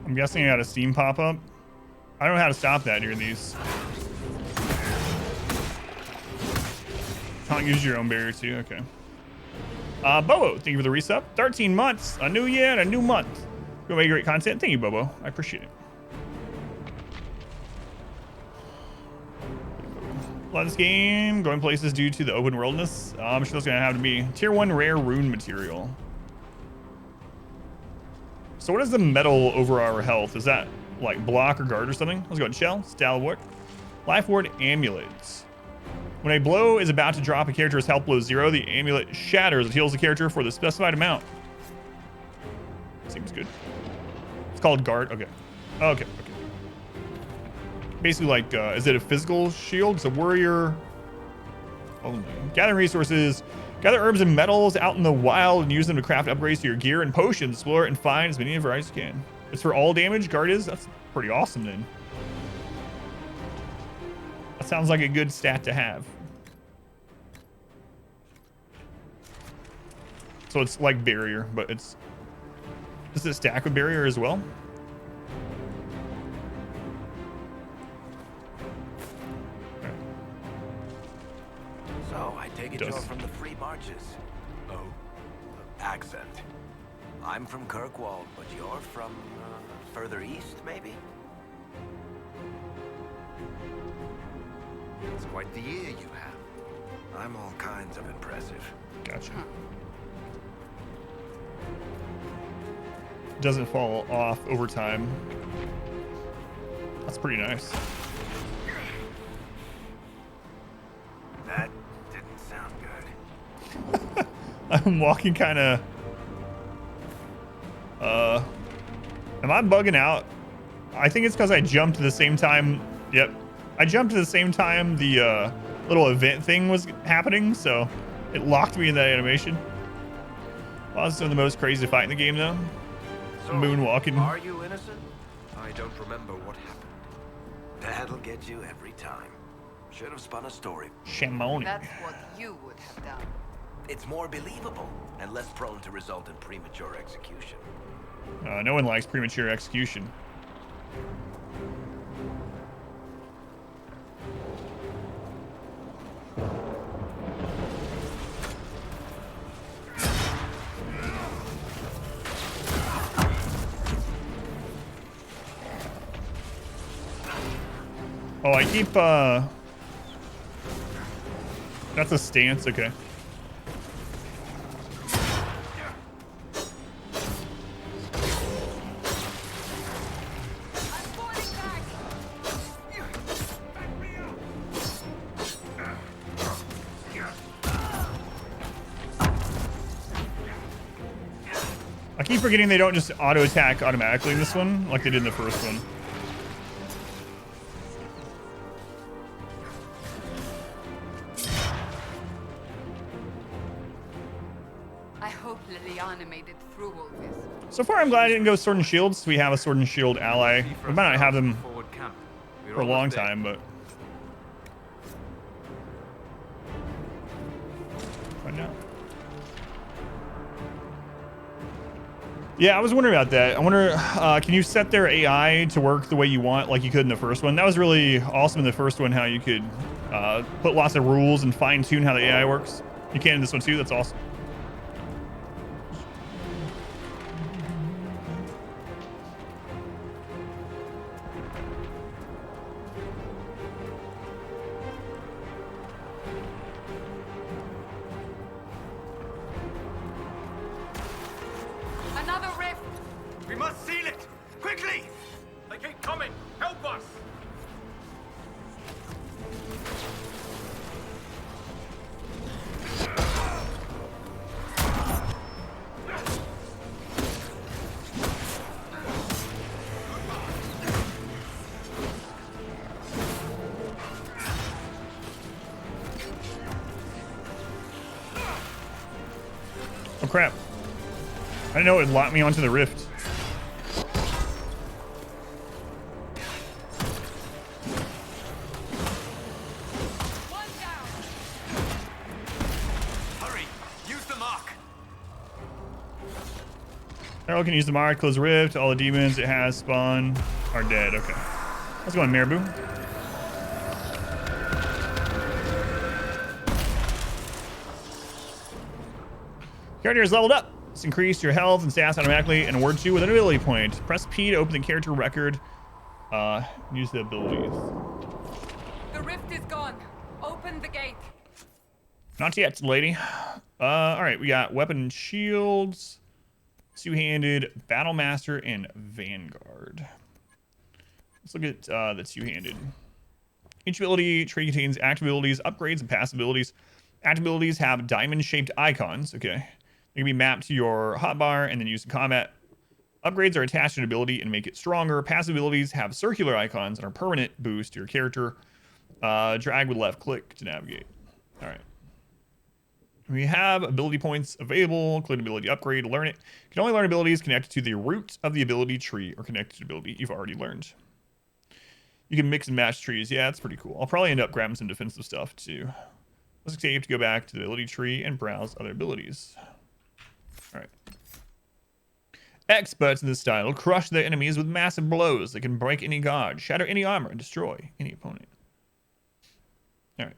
I'm guessing I got a Steam pop-up. I don't know how to stop that during these. Can't use your own barrier too, okay. Bobo, thank you for the resub. 13 months, a new year and a new month. You make great content. Thank you, Bobo. I appreciate it. A lot of this game going places due to the open worldness. I'm sure that's gonna have to be tier 1 rare rune material. So what is the metal over our health? Is that like block or guard or something? Let's go. Shell, stalwart, life ward, amulets. When a blow is about to drop a character's health below 0, the amulet shatters. It heals the character for the specified amount. Seems good. It's called guard. Okay. Okay. Basically, like, is it a physical shield? It's a warrior. Only. Gather resources. Gather herbs and metals out in the wild and use them to craft upgrades to your gear and potions. Explore and find as many varieties as you can. It's for all damage. Guard is. That's pretty awesome then. That sounds like a good stat to have. So it's like barrier, but it's... Does it stack with barrier as well? Okay. So I take it you're from the Free Marches. Oh, accent. I'm from Kirkwall, but you're from further east, maybe? It's quite the ear you have. I'm all kinds of impressive. Gotcha. Doesn't fall off over time. That's pretty nice. That didn't sound good. I'm walking kind of... Am I bugging out? I think it's because I jumped at the same time. Yep. I jumped at the same time the little event thing was happening, so it locked me in that animation. Well, that's some of the most crazy fight in the game, though. So, moonwalking. Are you innocent? I don't remember what happened. That'll get you every time. Should have spun a story. Shamoni. That's what you would have done. It's more believable and less prone to result in premature execution. No one likes premature execution. Oh, I keep, that's a stance, okay. I keep forgetting they don't just auto attack automatically in this one, like they did in the first one. I hope Liliana made it through all this. So far, I'm glad I didn't go Sword and Shields. We have a Sword and Shield ally. We might not have them for a long time, but... Find out. Yeah, I was wondering about that. I wonder, can you set their AI to work the way you want, like you could in the first one? That was really awesome in the first one, how you could put lots of rules and fine-tune how the AI works. You can in this one too. That's awesome. Another rift! We must seal it! Quickly! They keep coming! Help us! Oh crap. I didn't know it would lock me onto the rift. One down. Hurry, use the mark. Arrow can use the mark, close the rift. All the demons it has spawned are dead. Okay. Let's go on Marabou. Character is leveled up. Let's increase your health and stats automatically and award you with an ability point. Press P to open the character record. Use the abilities. The rift is gone. Open the gate. Not yet, lady. All right, we got weapon and shields, two-handed, battle master, and vanguard. Let's look at the two-handed. Each ability tree contains active abilities, upgrades, and passive abilities. Active abilities have diamond-shaped icons. Okay. They can be mapped to your hotbar and then used in combat. Upgrades are attached to an ability and make it stronger. Passive abilities have circular icons and are permanent boost to your character. Drag with left click to navigate. All right. We have ability points available. Include ability upgrade. Learn it. You can only learn abilities connected to the root of the ability tree or connected to ability you've already learned. You can mix and match trees. Yeah, that's pretty cool. I'll probably end up grabbing some defensive stuff too. Let's save to go back to the ability tree and browse other abilities. All right. Experts in this style crush their enemies with massive blows that can break any guard, shatter any armor, and destroy any opponent. All right.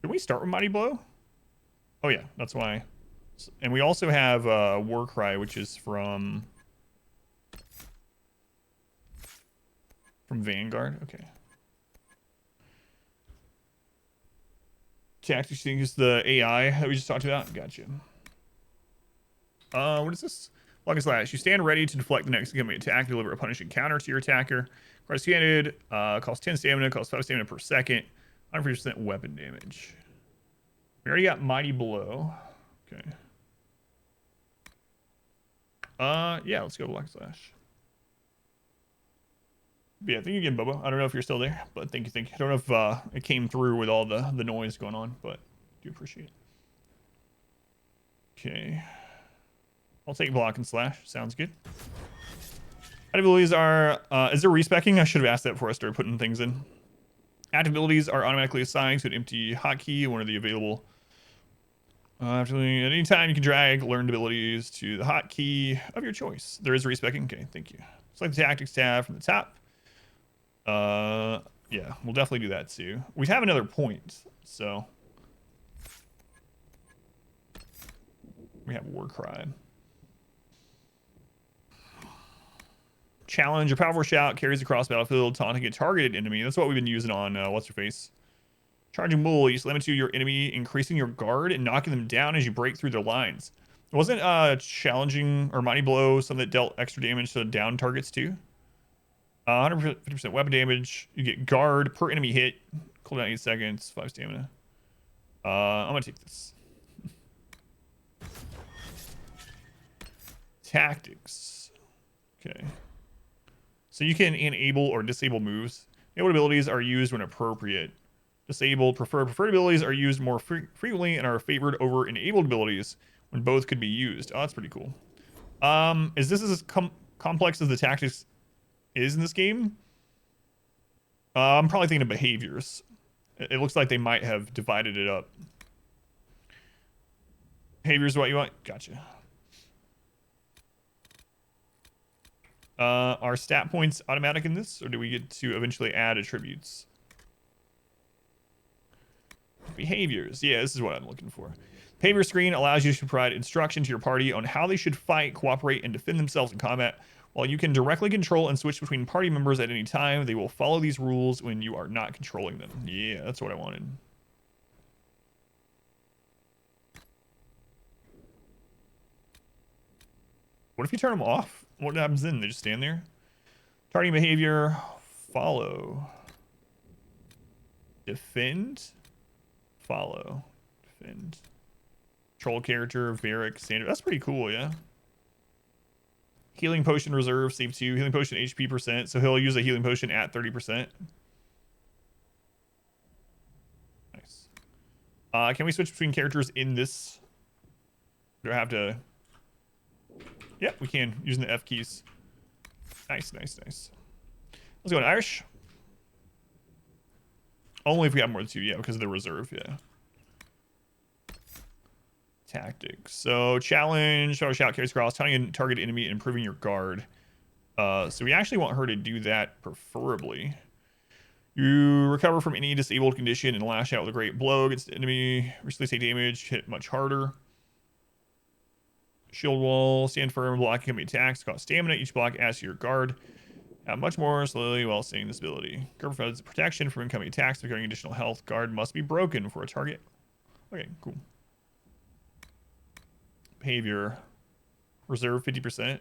Did we start with Mighty Blow? Oh yeah, that's why. And we also have War Cry, which is from Vanguard. Okay. Tactics thing is the AI that we just talked about. Gotcha. What is this? Lock and slash. You stand ready to deflect the next incoming attack, deliver a punishing counter to your attacker. Cross-handed, costs 10 stamina, costs 5 stamina per second, 100% weapon damage. We already got Mighty Blow. Okay. Yeah, let's go Lock and slash. Yeah, thank you again, Bubba. I don't know if you're still there, but thank you. I don't know if it came through with all the noise going on, but I do appreciate it. Okay. I'll take block and slash. Sounds good. Active abilities are... is there respecking? I should have asked that before I started putting things in. Active abilities are automatically assigned to an empty hotkey, one of the available... at any time you can drag learned abilities to the hotkey of your choice. There is respecking. Okay, thank you. Select the tactics tab from the top. Yeah, we'll definitely do that too. We have another point, so we have War Cry. Challenge. A powerful shout carries across the battlefield, taunting a targeted enemy. That's what we've been using on what's your face. Charging bull. You slam into your enemy, increasing your guard and knocking them down as you break through their lines. Wasn't challenging or Mighty Blow something that dealt extra damage to down targets too? 150% weapon damage. You get guard per enemy hit. Cooldown 8 seconds. 5 stamina. I'm gonna take this. Tactics. Okay. So you can enable or disable moves. Enabled abilities are used when appropriate. Disabled preferred abilities are used more frequently and are favored over enabled abilities when both could be used. Oh, that's pretty cool. Is this as complex as the tactics is in this game? I'm probably thinking of behaviors. It looks like they might have divided it up. Behaviors is what you want? Gotcha. Are stat points automatic in this, or do we get to eventually add attributes? Behaviors. Yeah, this is what I'm looking for. Behavior screen allows you to provide instruction to your party on how they should fight, cooperate, and defend themselves in combat. While you can directly control and switch between party members at any time, they will follow these rules when you are not controlling them. Yeah, that's what I wanted. What if you turn them off? What happens then? They just stand there? Targeting behavior, follow. Defend, follow, defend. Troll character, Varric, standard. That's pretty cool, yeah. Healing potion reserve, save 2. Healing potion HP %. So he'll use a healing potion at 30%. Nice. Can we switch between characters in this? Do I have to? Yep, we can using the F keys. Nice. Let's go in Irish. Only if we have more than 2, yeah, because of the reserve, yeah. Tactics. So challenge, shout, carries across, telling a target enemy and improving your guard. So we actually want her to do that preferably. You recover from any disabled condition and lash out with a great blow against the enemy. Recently take damage, hit much harder. Shield wall, stand firm, block enemy attacks, cost stamina. Each block adds to your guard. Much more slowly while staying this ability. Guard provides protection from incoming attacks, regarding additional health. Guard must be broken for a target. Okay, cool. Behavior. Reserve 50%.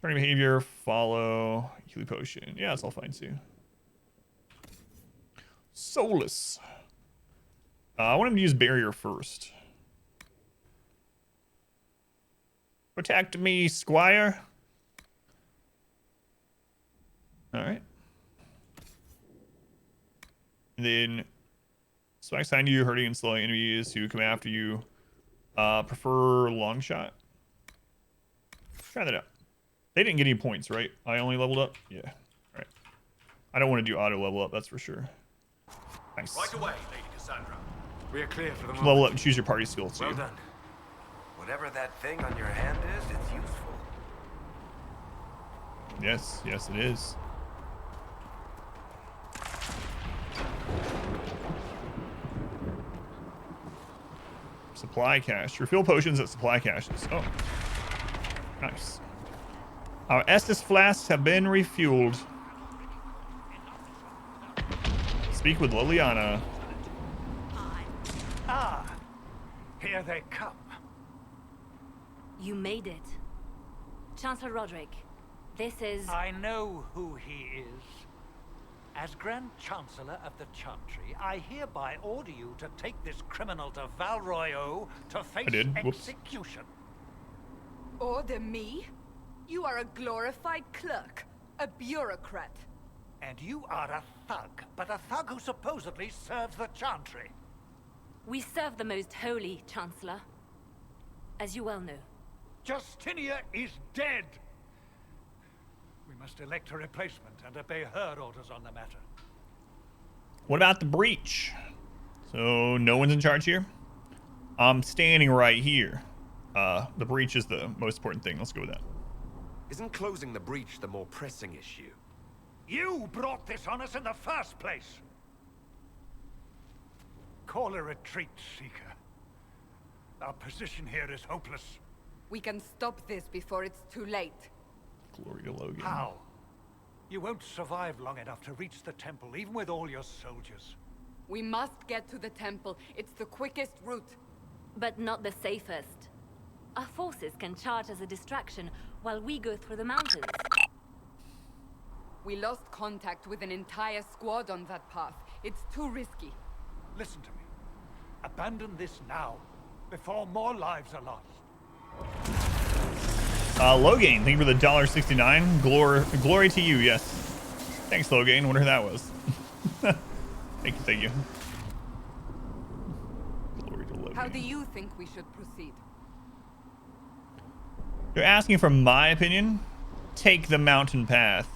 Turning behavior, follow, healing potion. Yeah, it's all fine too. Soulless. I want him to use barrier first. Protect me, squire. All right. And then spikes behind you, hurting and slowing enemies who come after you. Prefer long shot. Try that out. They didn't get any points, right? I only leveled up? Yeah. All right. I don't want to do auto level up, that's for sure. Nice. Right away, Lady Cassandra. We are clear for the moment. Level up and choose your party skill too. Well done. Whatever that thing on your hand is, it's useful. Yes, it is. Supply cache. Refill potions at supply caches. Oh. Nice. Our Estus flasks have been refueled. Speak with Liliana. Ah, here they come. You made it. Chancellor Roderick, this is... I know who he is. As Grand Chancellor of the Chantry, I hereby order you to take this criminal to Val Royeaux to face execution. Order me? You are a glorified clerk, a bureaucrat. And you are a thug, but a thug who supposedly serves the Chantry. We serve the most holy, Chancellor. As you well know. Justinia is dead. We must elect a replacement and obey her orders on the matter. What about the breach? So no one's in charge here? I'm standing right here. The breach is the most important thing. Let's go with that. Isn't closing the breach the more pressing issue? You brought this on us in the first place. Call a retreat, Seeker. Our position here is hopeless. We can stop this before it's too late. Glory to Logan. How? You won't survive long enough to reach the temple, even with all your soldiers. We must get to the temple. It's the quickest route. But not the safest. Our forces can charge as a distraction while we go through the mountains. We lost contact with an entire squad on that path. It's too risky. Listen to me. Abandon this now, before more lives are lost. Logain, thank you for the $1.69. Glory to you, yes. Thanks, Logain. Wonder who that was. Thank you. Glory to Logain. How do you think we should proceed? You're asking for my opinion? Take the mountain path.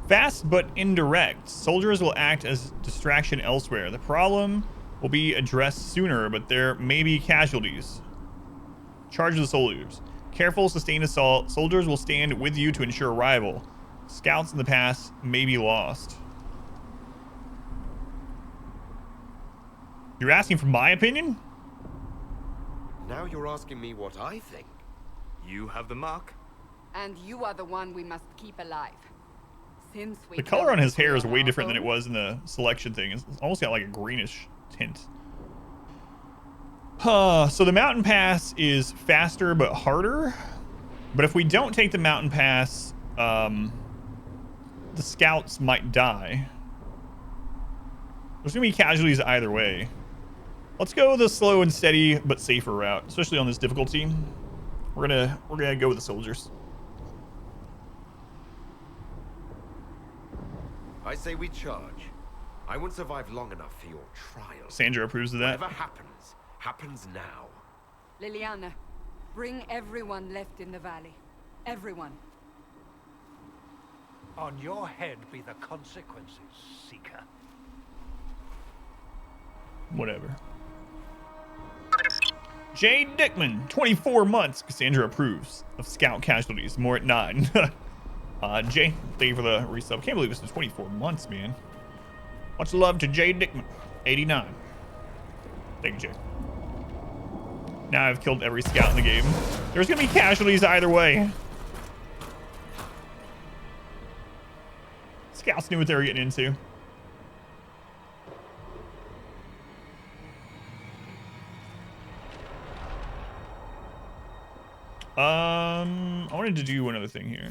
Fast but indirect. Soldiers will act as distraction elsewhere. The problem will be addressed sooner, but there may be casualties. Charge the soldiers. Careful, sustained assault. Soldiers will stand with you to ensure arrival. Scouts in the pass may be lost. You're asking for my opinion? Now you're asking me what I think. You have the mark. And you are the one we must keep alive. Since we The color on his hair is way different than it was in the selection thing. It's almost got like a greenish tint. So the mountain pass is faster but harder. But if we don't take the mountain pass, the scouts might die. There's gonna be casualties either way. Let's go the slow and steady but safer route, especially on this difficulty. We're gonna go with the soldiers. I say we charge. I won't survive long enough for your trial. Sandra approves of that. Whatever happens, happens now. Liliana, bring everyone left in the valley. Everyone. On your head be the consequences, Seeker. Whatever. Jade Dickman, 24 months. Cassandra approves of scout casualties. More at 9. Jay, thank you for the resub. Can't believe this is 24 months, man. Much love to Jade Dickman, 89. Thank you, Jay. Now I've killed every scout in the game. There's gonna be casualties either way. Scouts knew what they were getting into. I wanted to do one other thing here.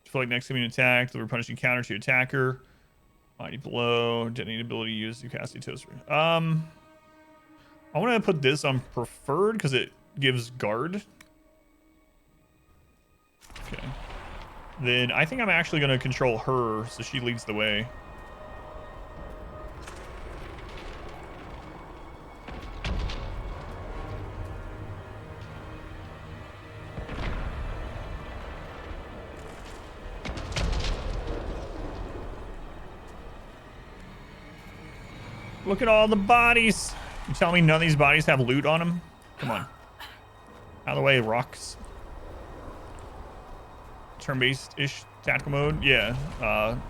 Feel like next coming attack, deliver punishing counter to attacker. Mighty blow, detonate ability used to cast a toaster. I want to put this on preferred because it gives guard. Okay. Then I think I'm actually going to control her so she leads the way. Look at all the bodies. You tell me none of these bodies have loot on them? Come on. Out of the way, rocks. Turn-based-ish tactical mode? Yeah.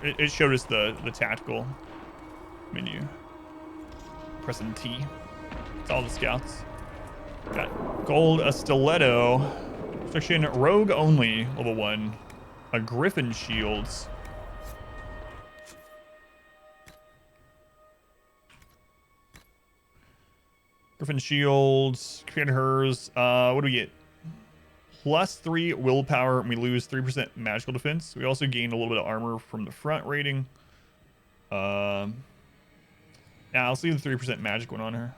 It showed us the tactical menu. Pressing T. It's all the scouts. Got gold, a stiletto. Restriction, rogue only, level 1. A griffin shields. Griffin shields, create hers. What do we get? +3 willpower, and we lose 3% magical defense. We also gain a little bit of armor from the front rating. Now I'll see the 3% magic one on her.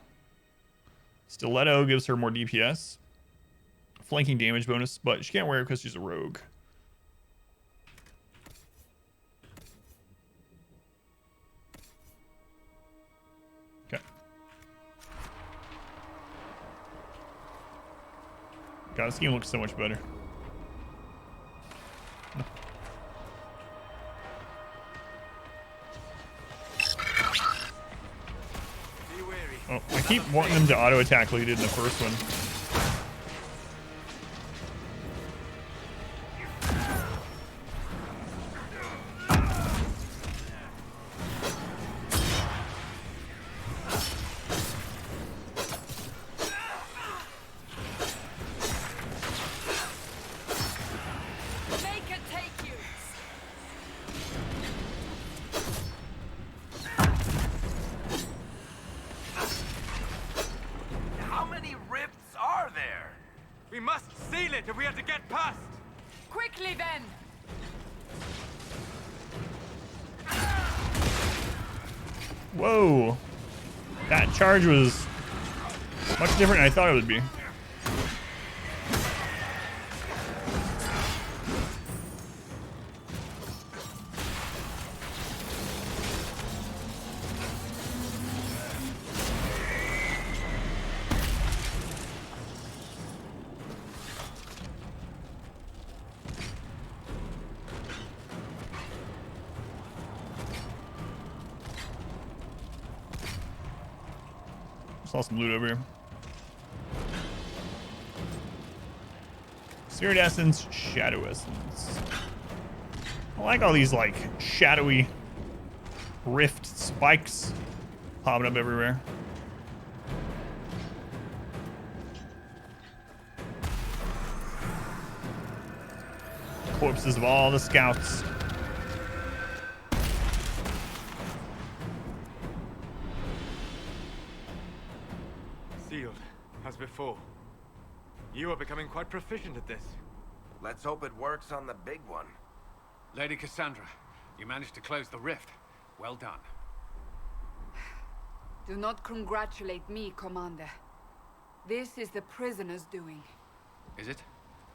Stiletto gives her more DPS. Flanking damage bonus, but she can't wear it because she's a rogue. Okay. God, this game looks so much better. Oh, I keep wanting them to auto attack like you did in the first one. Whoa, that charge was much different than I thought it would be. Saw some loot over here. Seared Essence, Shadow Essence. I like all these like shadowy rift spikes popping up everywhere. Corpses of all the scouts. As before. You are becoming quite proficient at this. Let's hope it works on the big one. Lady Cassandra, you managed to close the rift. Well done. Do not congratulate me, Commander. This is the prisoners' doing. Is it?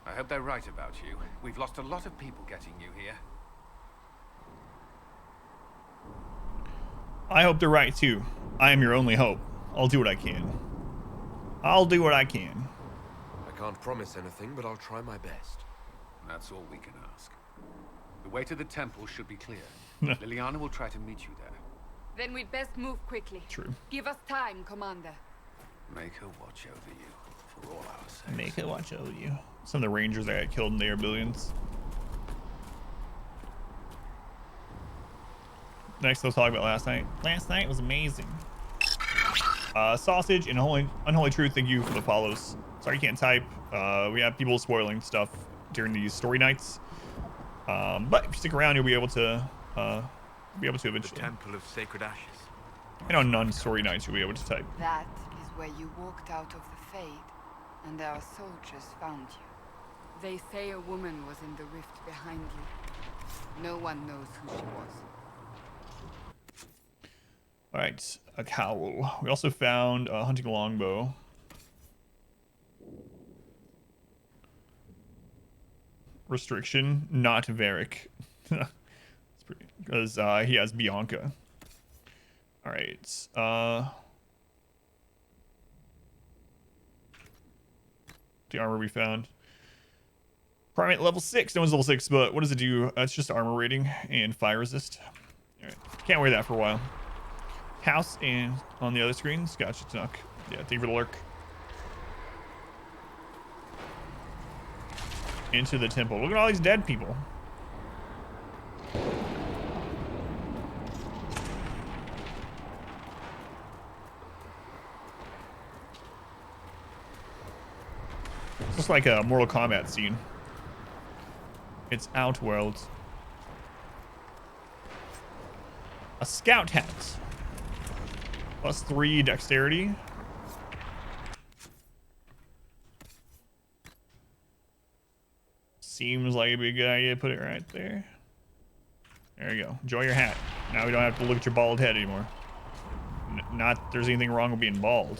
I hope they're right about you. We've lost a lot of people getting you here. I hope they're right too. I am your only hope. I'll do what I can. I'll do what I can. I can't promise anything, but I'll try my best. That's all we can ask. The way to the temple should be clear. Liliana will try to meet you there. Then we'd best move quickly. True. Give us time, Commander. Make her watch over you, for all our sakes. Make her watch over you. Some of the rangers that got killed in the air billions. Next, let's talk about last night. Last night was amazing. Sausage and Unholy Truth, thank you for the follows. Sorry you can't type. We have people spoiling stuff during these story nights. But if you stick around, you'll be able to eventually. The Temple of Sacred Ashes. And on non-story nights, you'll be able to type. That is where you walked out of the Fade, and our soldiers found you. They say a woman was in the rift behind you. No one knows who she was. All right, a cowl. We also found a hunting longbow. Restriction, not Varric. Because he has Bianca. All right. The armor we found. Primate level 6. No one's level 6, but what does it do? It's just armor rating and fire resist. All right. Can't wear that for a while. House and on the other screens. Gotcha, Tanook. Yeah, thank you for the lurk. Into the temple. Look at all these dead people. It's just like a Mortal Kombat scene. It's Outworld. A scout hat. +3 dexterity. Seems like it'd be a good idea to put it right there. There you go. Enjoy your hat. Now we don't have to look at your bald head anymore. Not there's anything wrong with being bald.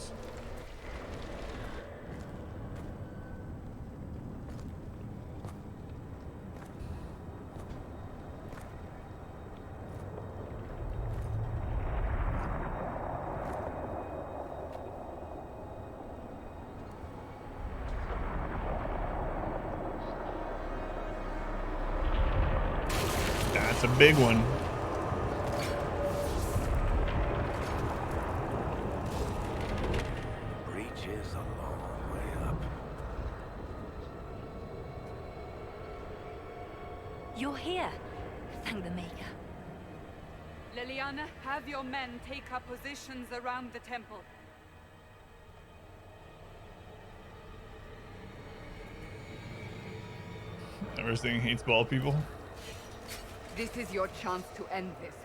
That's a big one. Breach is a long way up. You're here. Thank the Maker. Liliana, have your men take up positions around the temple. Everything hates bald people. This is your chance to end this.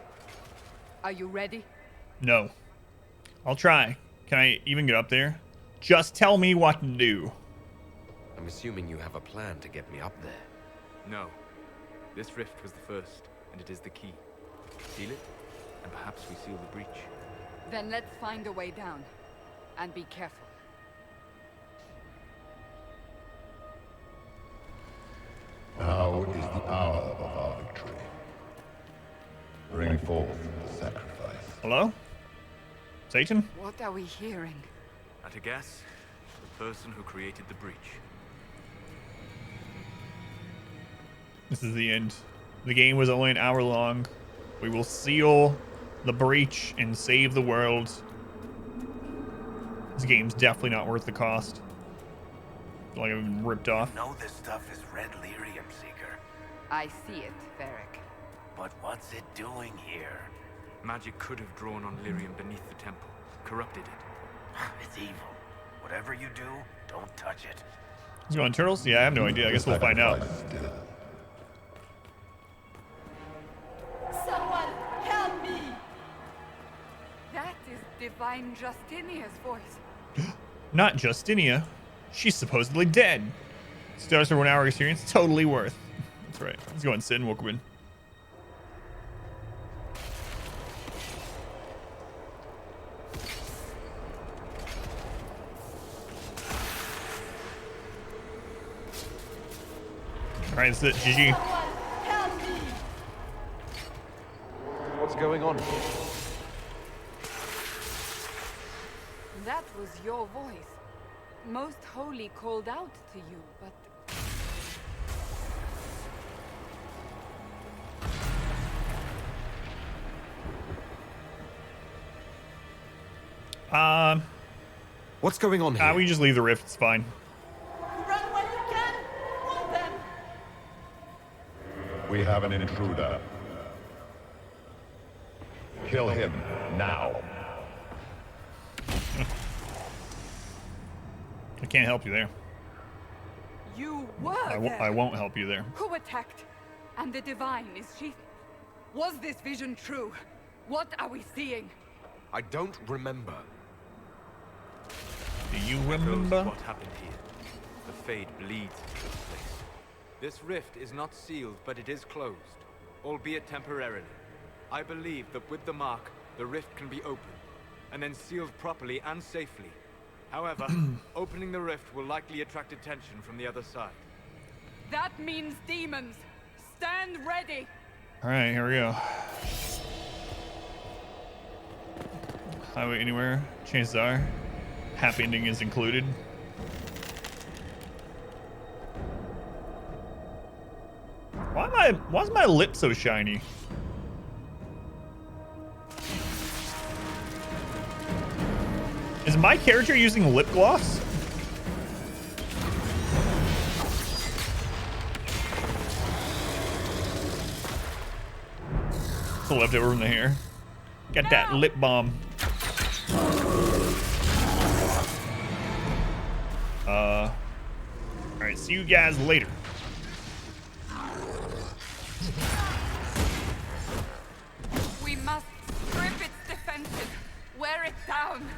Are you ready? No. I'll try. Can I even get up there? Just tell me what to do. I'm assuming you have a plan to get me up there. No. This rift was the first, and it is the key. Seal it, and perhaps we seal the breach. Then let's find a way down. And be careful. Now is the hour of our victory. Bring forth the sacrifice. Hello? Satan? What are we hearing? At a guess, the person who created the breach. This is the end. The game was only an hour long. We will seal the breach and save the world. This game's definitely not worth the cost. I feel like I've been ripped off. You know this stuff is Red Lyrium, Seeker. I see it, Varric. But what's it doing here? Magic could have drawn on lyrium beneath the temple, corrupted it. It's evil. Whatever you do, don't touch it. Who's going turtles? Yeah, I have no idea. I guess we'll find out. Someone help me! That is Divine Justinia's voice. Not Justinia. She's supposedly dead. Stars for 1 hour experience, totally worth. That's right. Let's go and Sid and we'll win. Alright, that's it. GG. What's going on here? was your voice. Most Holy called out to you, but... What's going on here? We just leave the rift. It's fine. Run when you can! Hold them! We have an intruder. Kill him now. I can't help you there. You were I won't help you there. Who attacked? And the Divine, is she... Was this vision true? What are we seeing? I don't remember. Do you Echoes remember? what happened here. The Fade bleeds into this place. This rift is not sealed, but it is closed, albeit temporarily. I believe that with the mark, the rift can be opened, and then sealed properly and safely. However, opening the rift will likely attract attention from the other side. That means demons. Stand ready. All right, here we go. Highway anywhere. Chances are, happy ending is included. Why's my lip so shiny? Is my character using lip gloss? It's a leftover from the hair. Got that lip balm. All right, see you guys later. We must strip its defenses. Wear it down.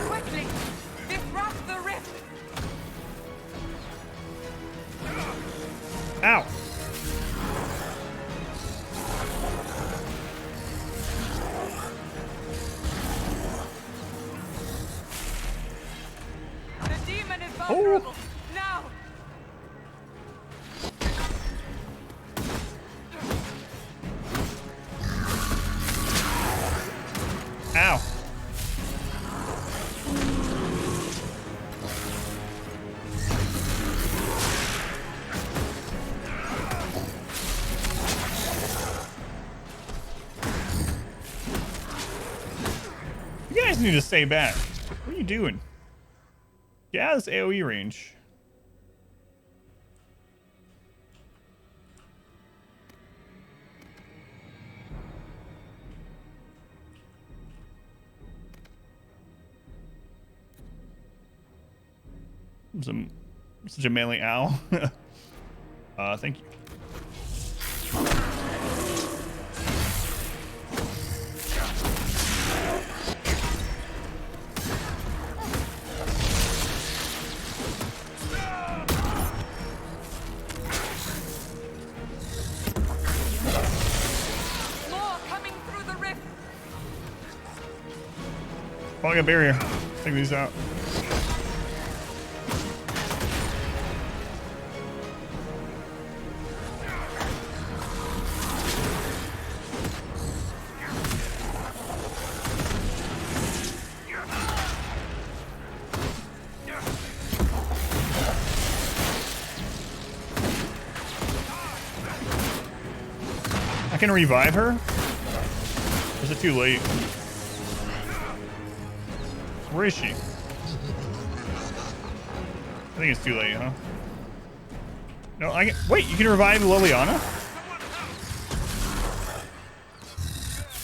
Quickly, disrupt the rift. Ow. The demon is vulnerable. Now. Ow. You guys need to stay back. What are you doing? Get out of this AoE range. Such a manly owl. Thank you. More coming through the rift. Falling a barrier. Take these out. I can revive her? Or is it too late? Where is she? I think it's too late, huh? No, I can. Wait, you can revive Liliana?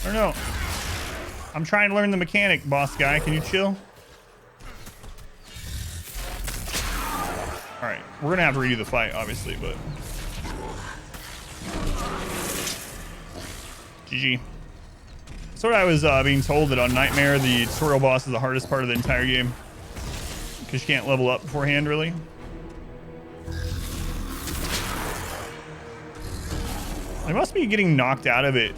Or no? I'm trying to learn the mechanic, boss guy. Can you chill? Alright, we're gonna have to redo the fight, obviously, but. GG. Sort of, I was being told that on Nightmare, the tutorial boss is the hardest part of the entire game. Because you can't level up beforehand, really. I must be getting knocked out of it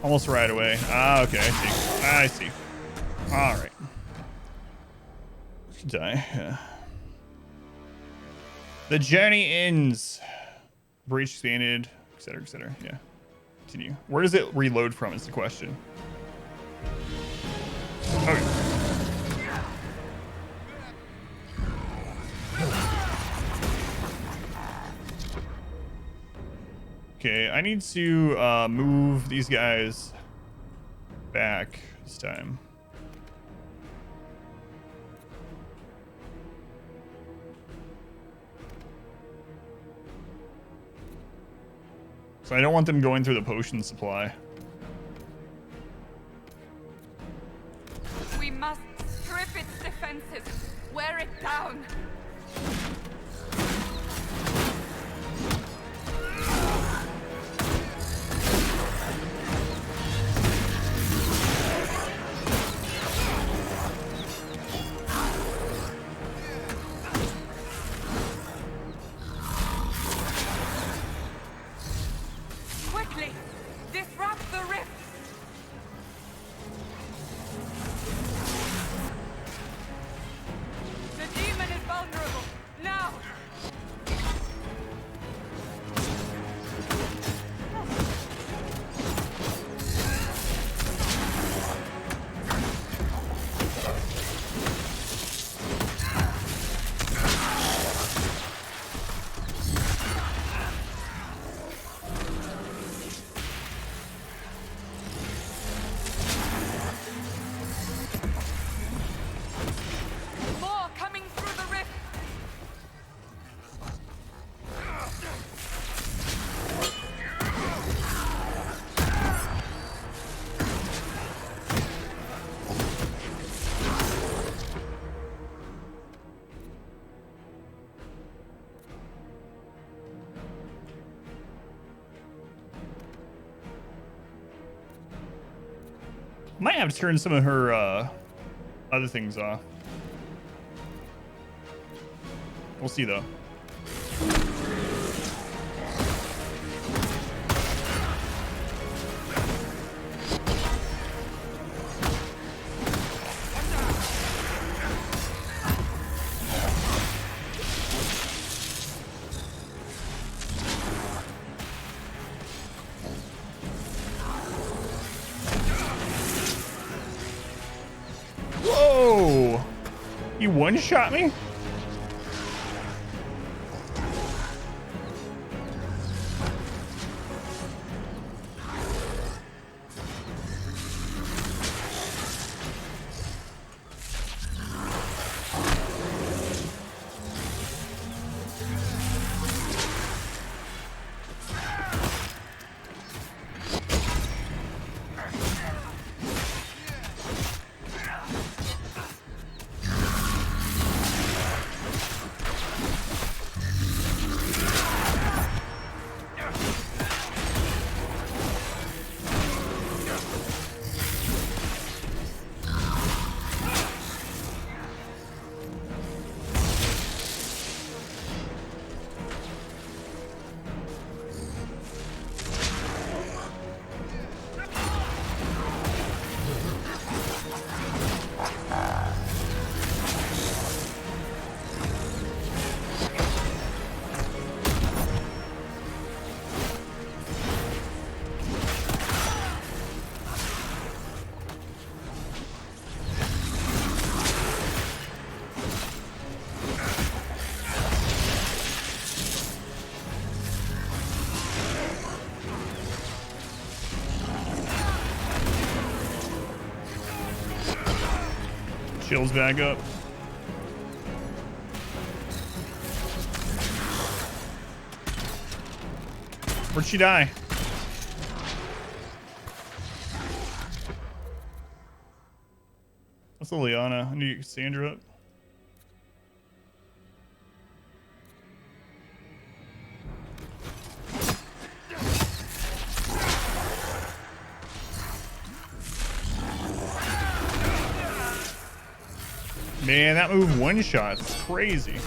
Almost right away. Ah, okay, I see. All right. Should die. Yeah. The journey ends. Breach expanded, etc., etc. Yeah. Continue. Where does it reload from? Is the question. Okay. Okay, I need to move these guys back this time. So I don't want them going through the potion supply. We must strip its defenses, wear it down. Quickly, disrupt the rift. The demon is vulnerable. Now! More coming through the rift. Might have to turn some of her other things off. We'll see though. Whoa! You one-shot me? Shields back up. Where'd she die? That's Liliana. I need to get Cassandra up. Man, that move one shot. It's crazy.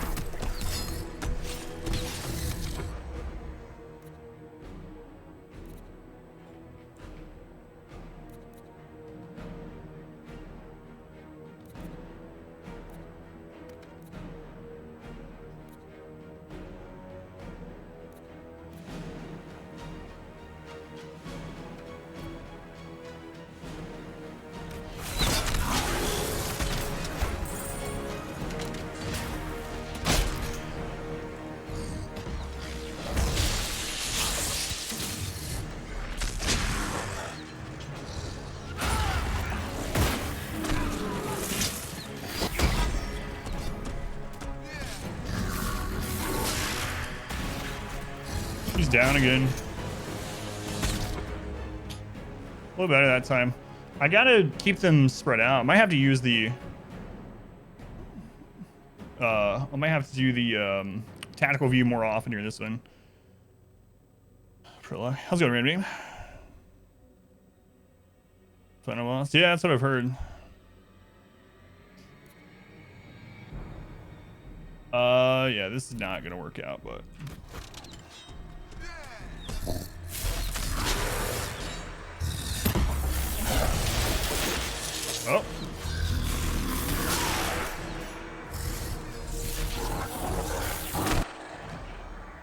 He's down again. A little better that time. I gotta keep them spread out. I might have to use the I might have to do the tactical view more often here this one. How's it going, Randy? Final boss? Yeah, that's what I've heard. Yeah, this is not gonna work out, but oh.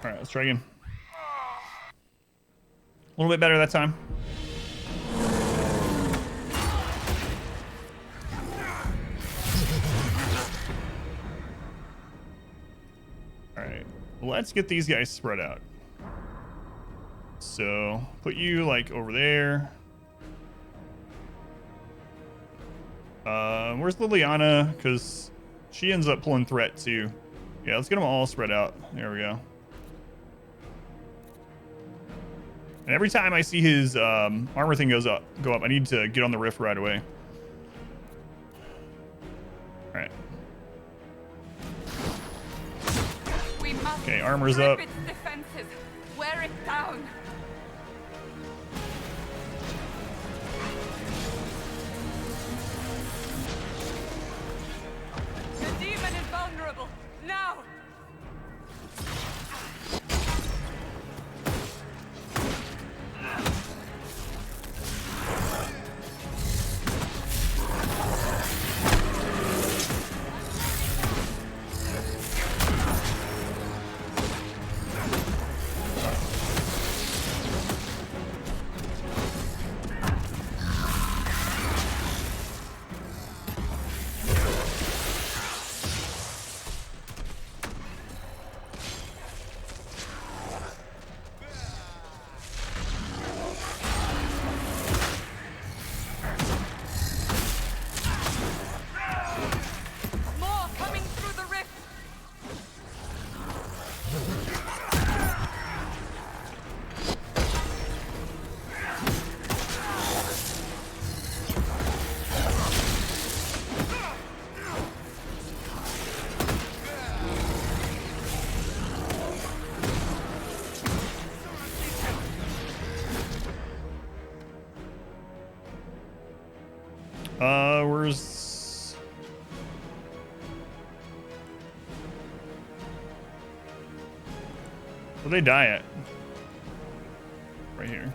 All right, let's try again. A little bit better that time. All right, let's get these guys spread out. So put you like over there. Where's Liliana? Because she ends up pulling threat too. Yeah, let's get them all spread out. There we go. And every time I see his armor thing go up, I need to get on the rift right away. All right. Okay, armor's up. Its defenses. Wear it down. The demon is vulnerable. Now. Where's... Where'd they die at? Right here.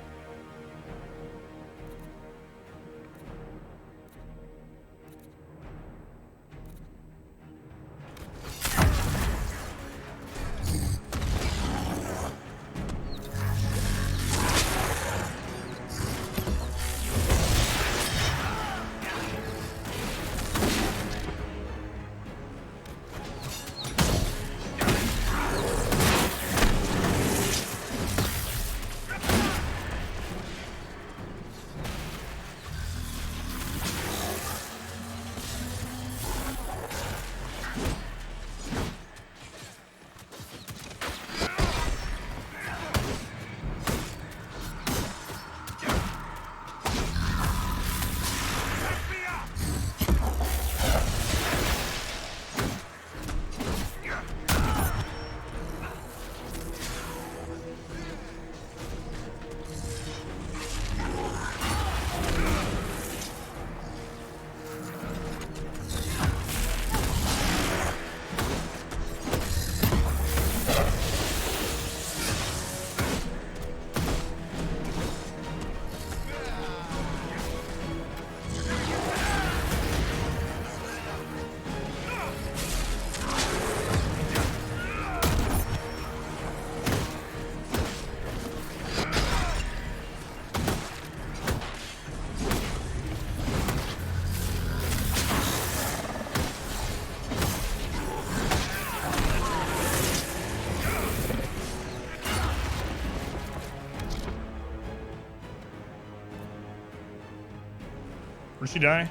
Where'd she die?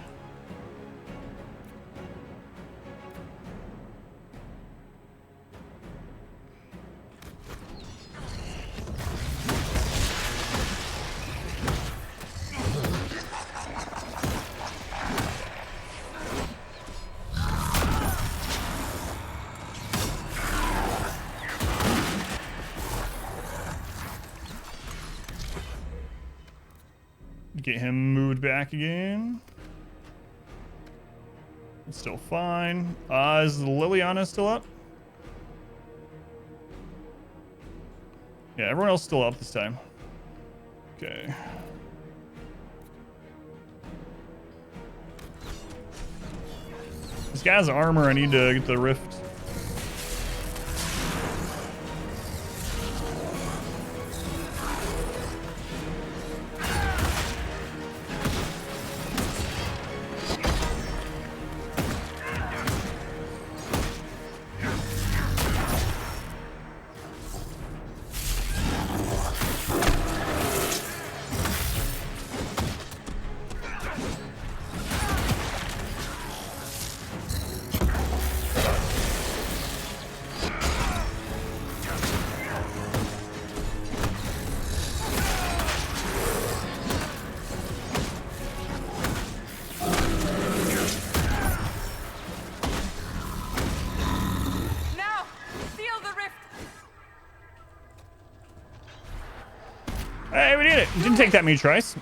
get him moved back again. It's still fine. Is Liliana still up? Yeah, everyone else still up this time. Okay. This guy's armor, I need to get the rift. Hey, we did it. It didn't take that many tries.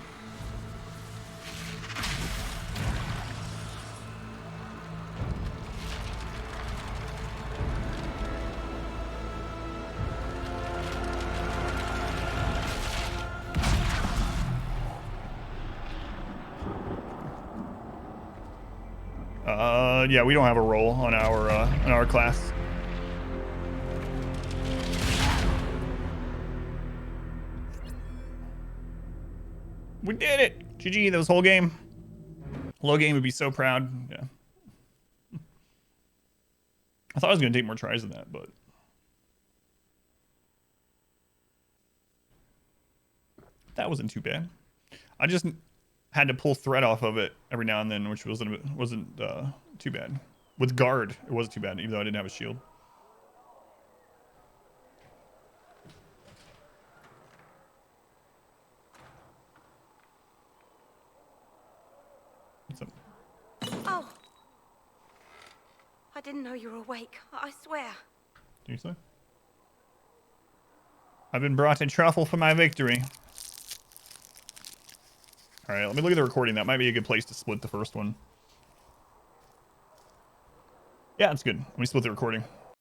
Yeah, we don't have a roll on our class. We did it! GG, that was whole game. Low game would be so proud. Yeah. I thought I was going to take more tries than that, but... that wasn't too bad. I just had to pull thread off of it every now and then, which wasn't too bad. With guard, it wasn't too bad, even though I didn't have a shield. Oh, I didn't know you were awake. I swear. Do you say? I've been brought in truffle for my victory. All right, let me look at the recording. That might be a good place to split the first one. Yeah, it's good. Let me split the recording.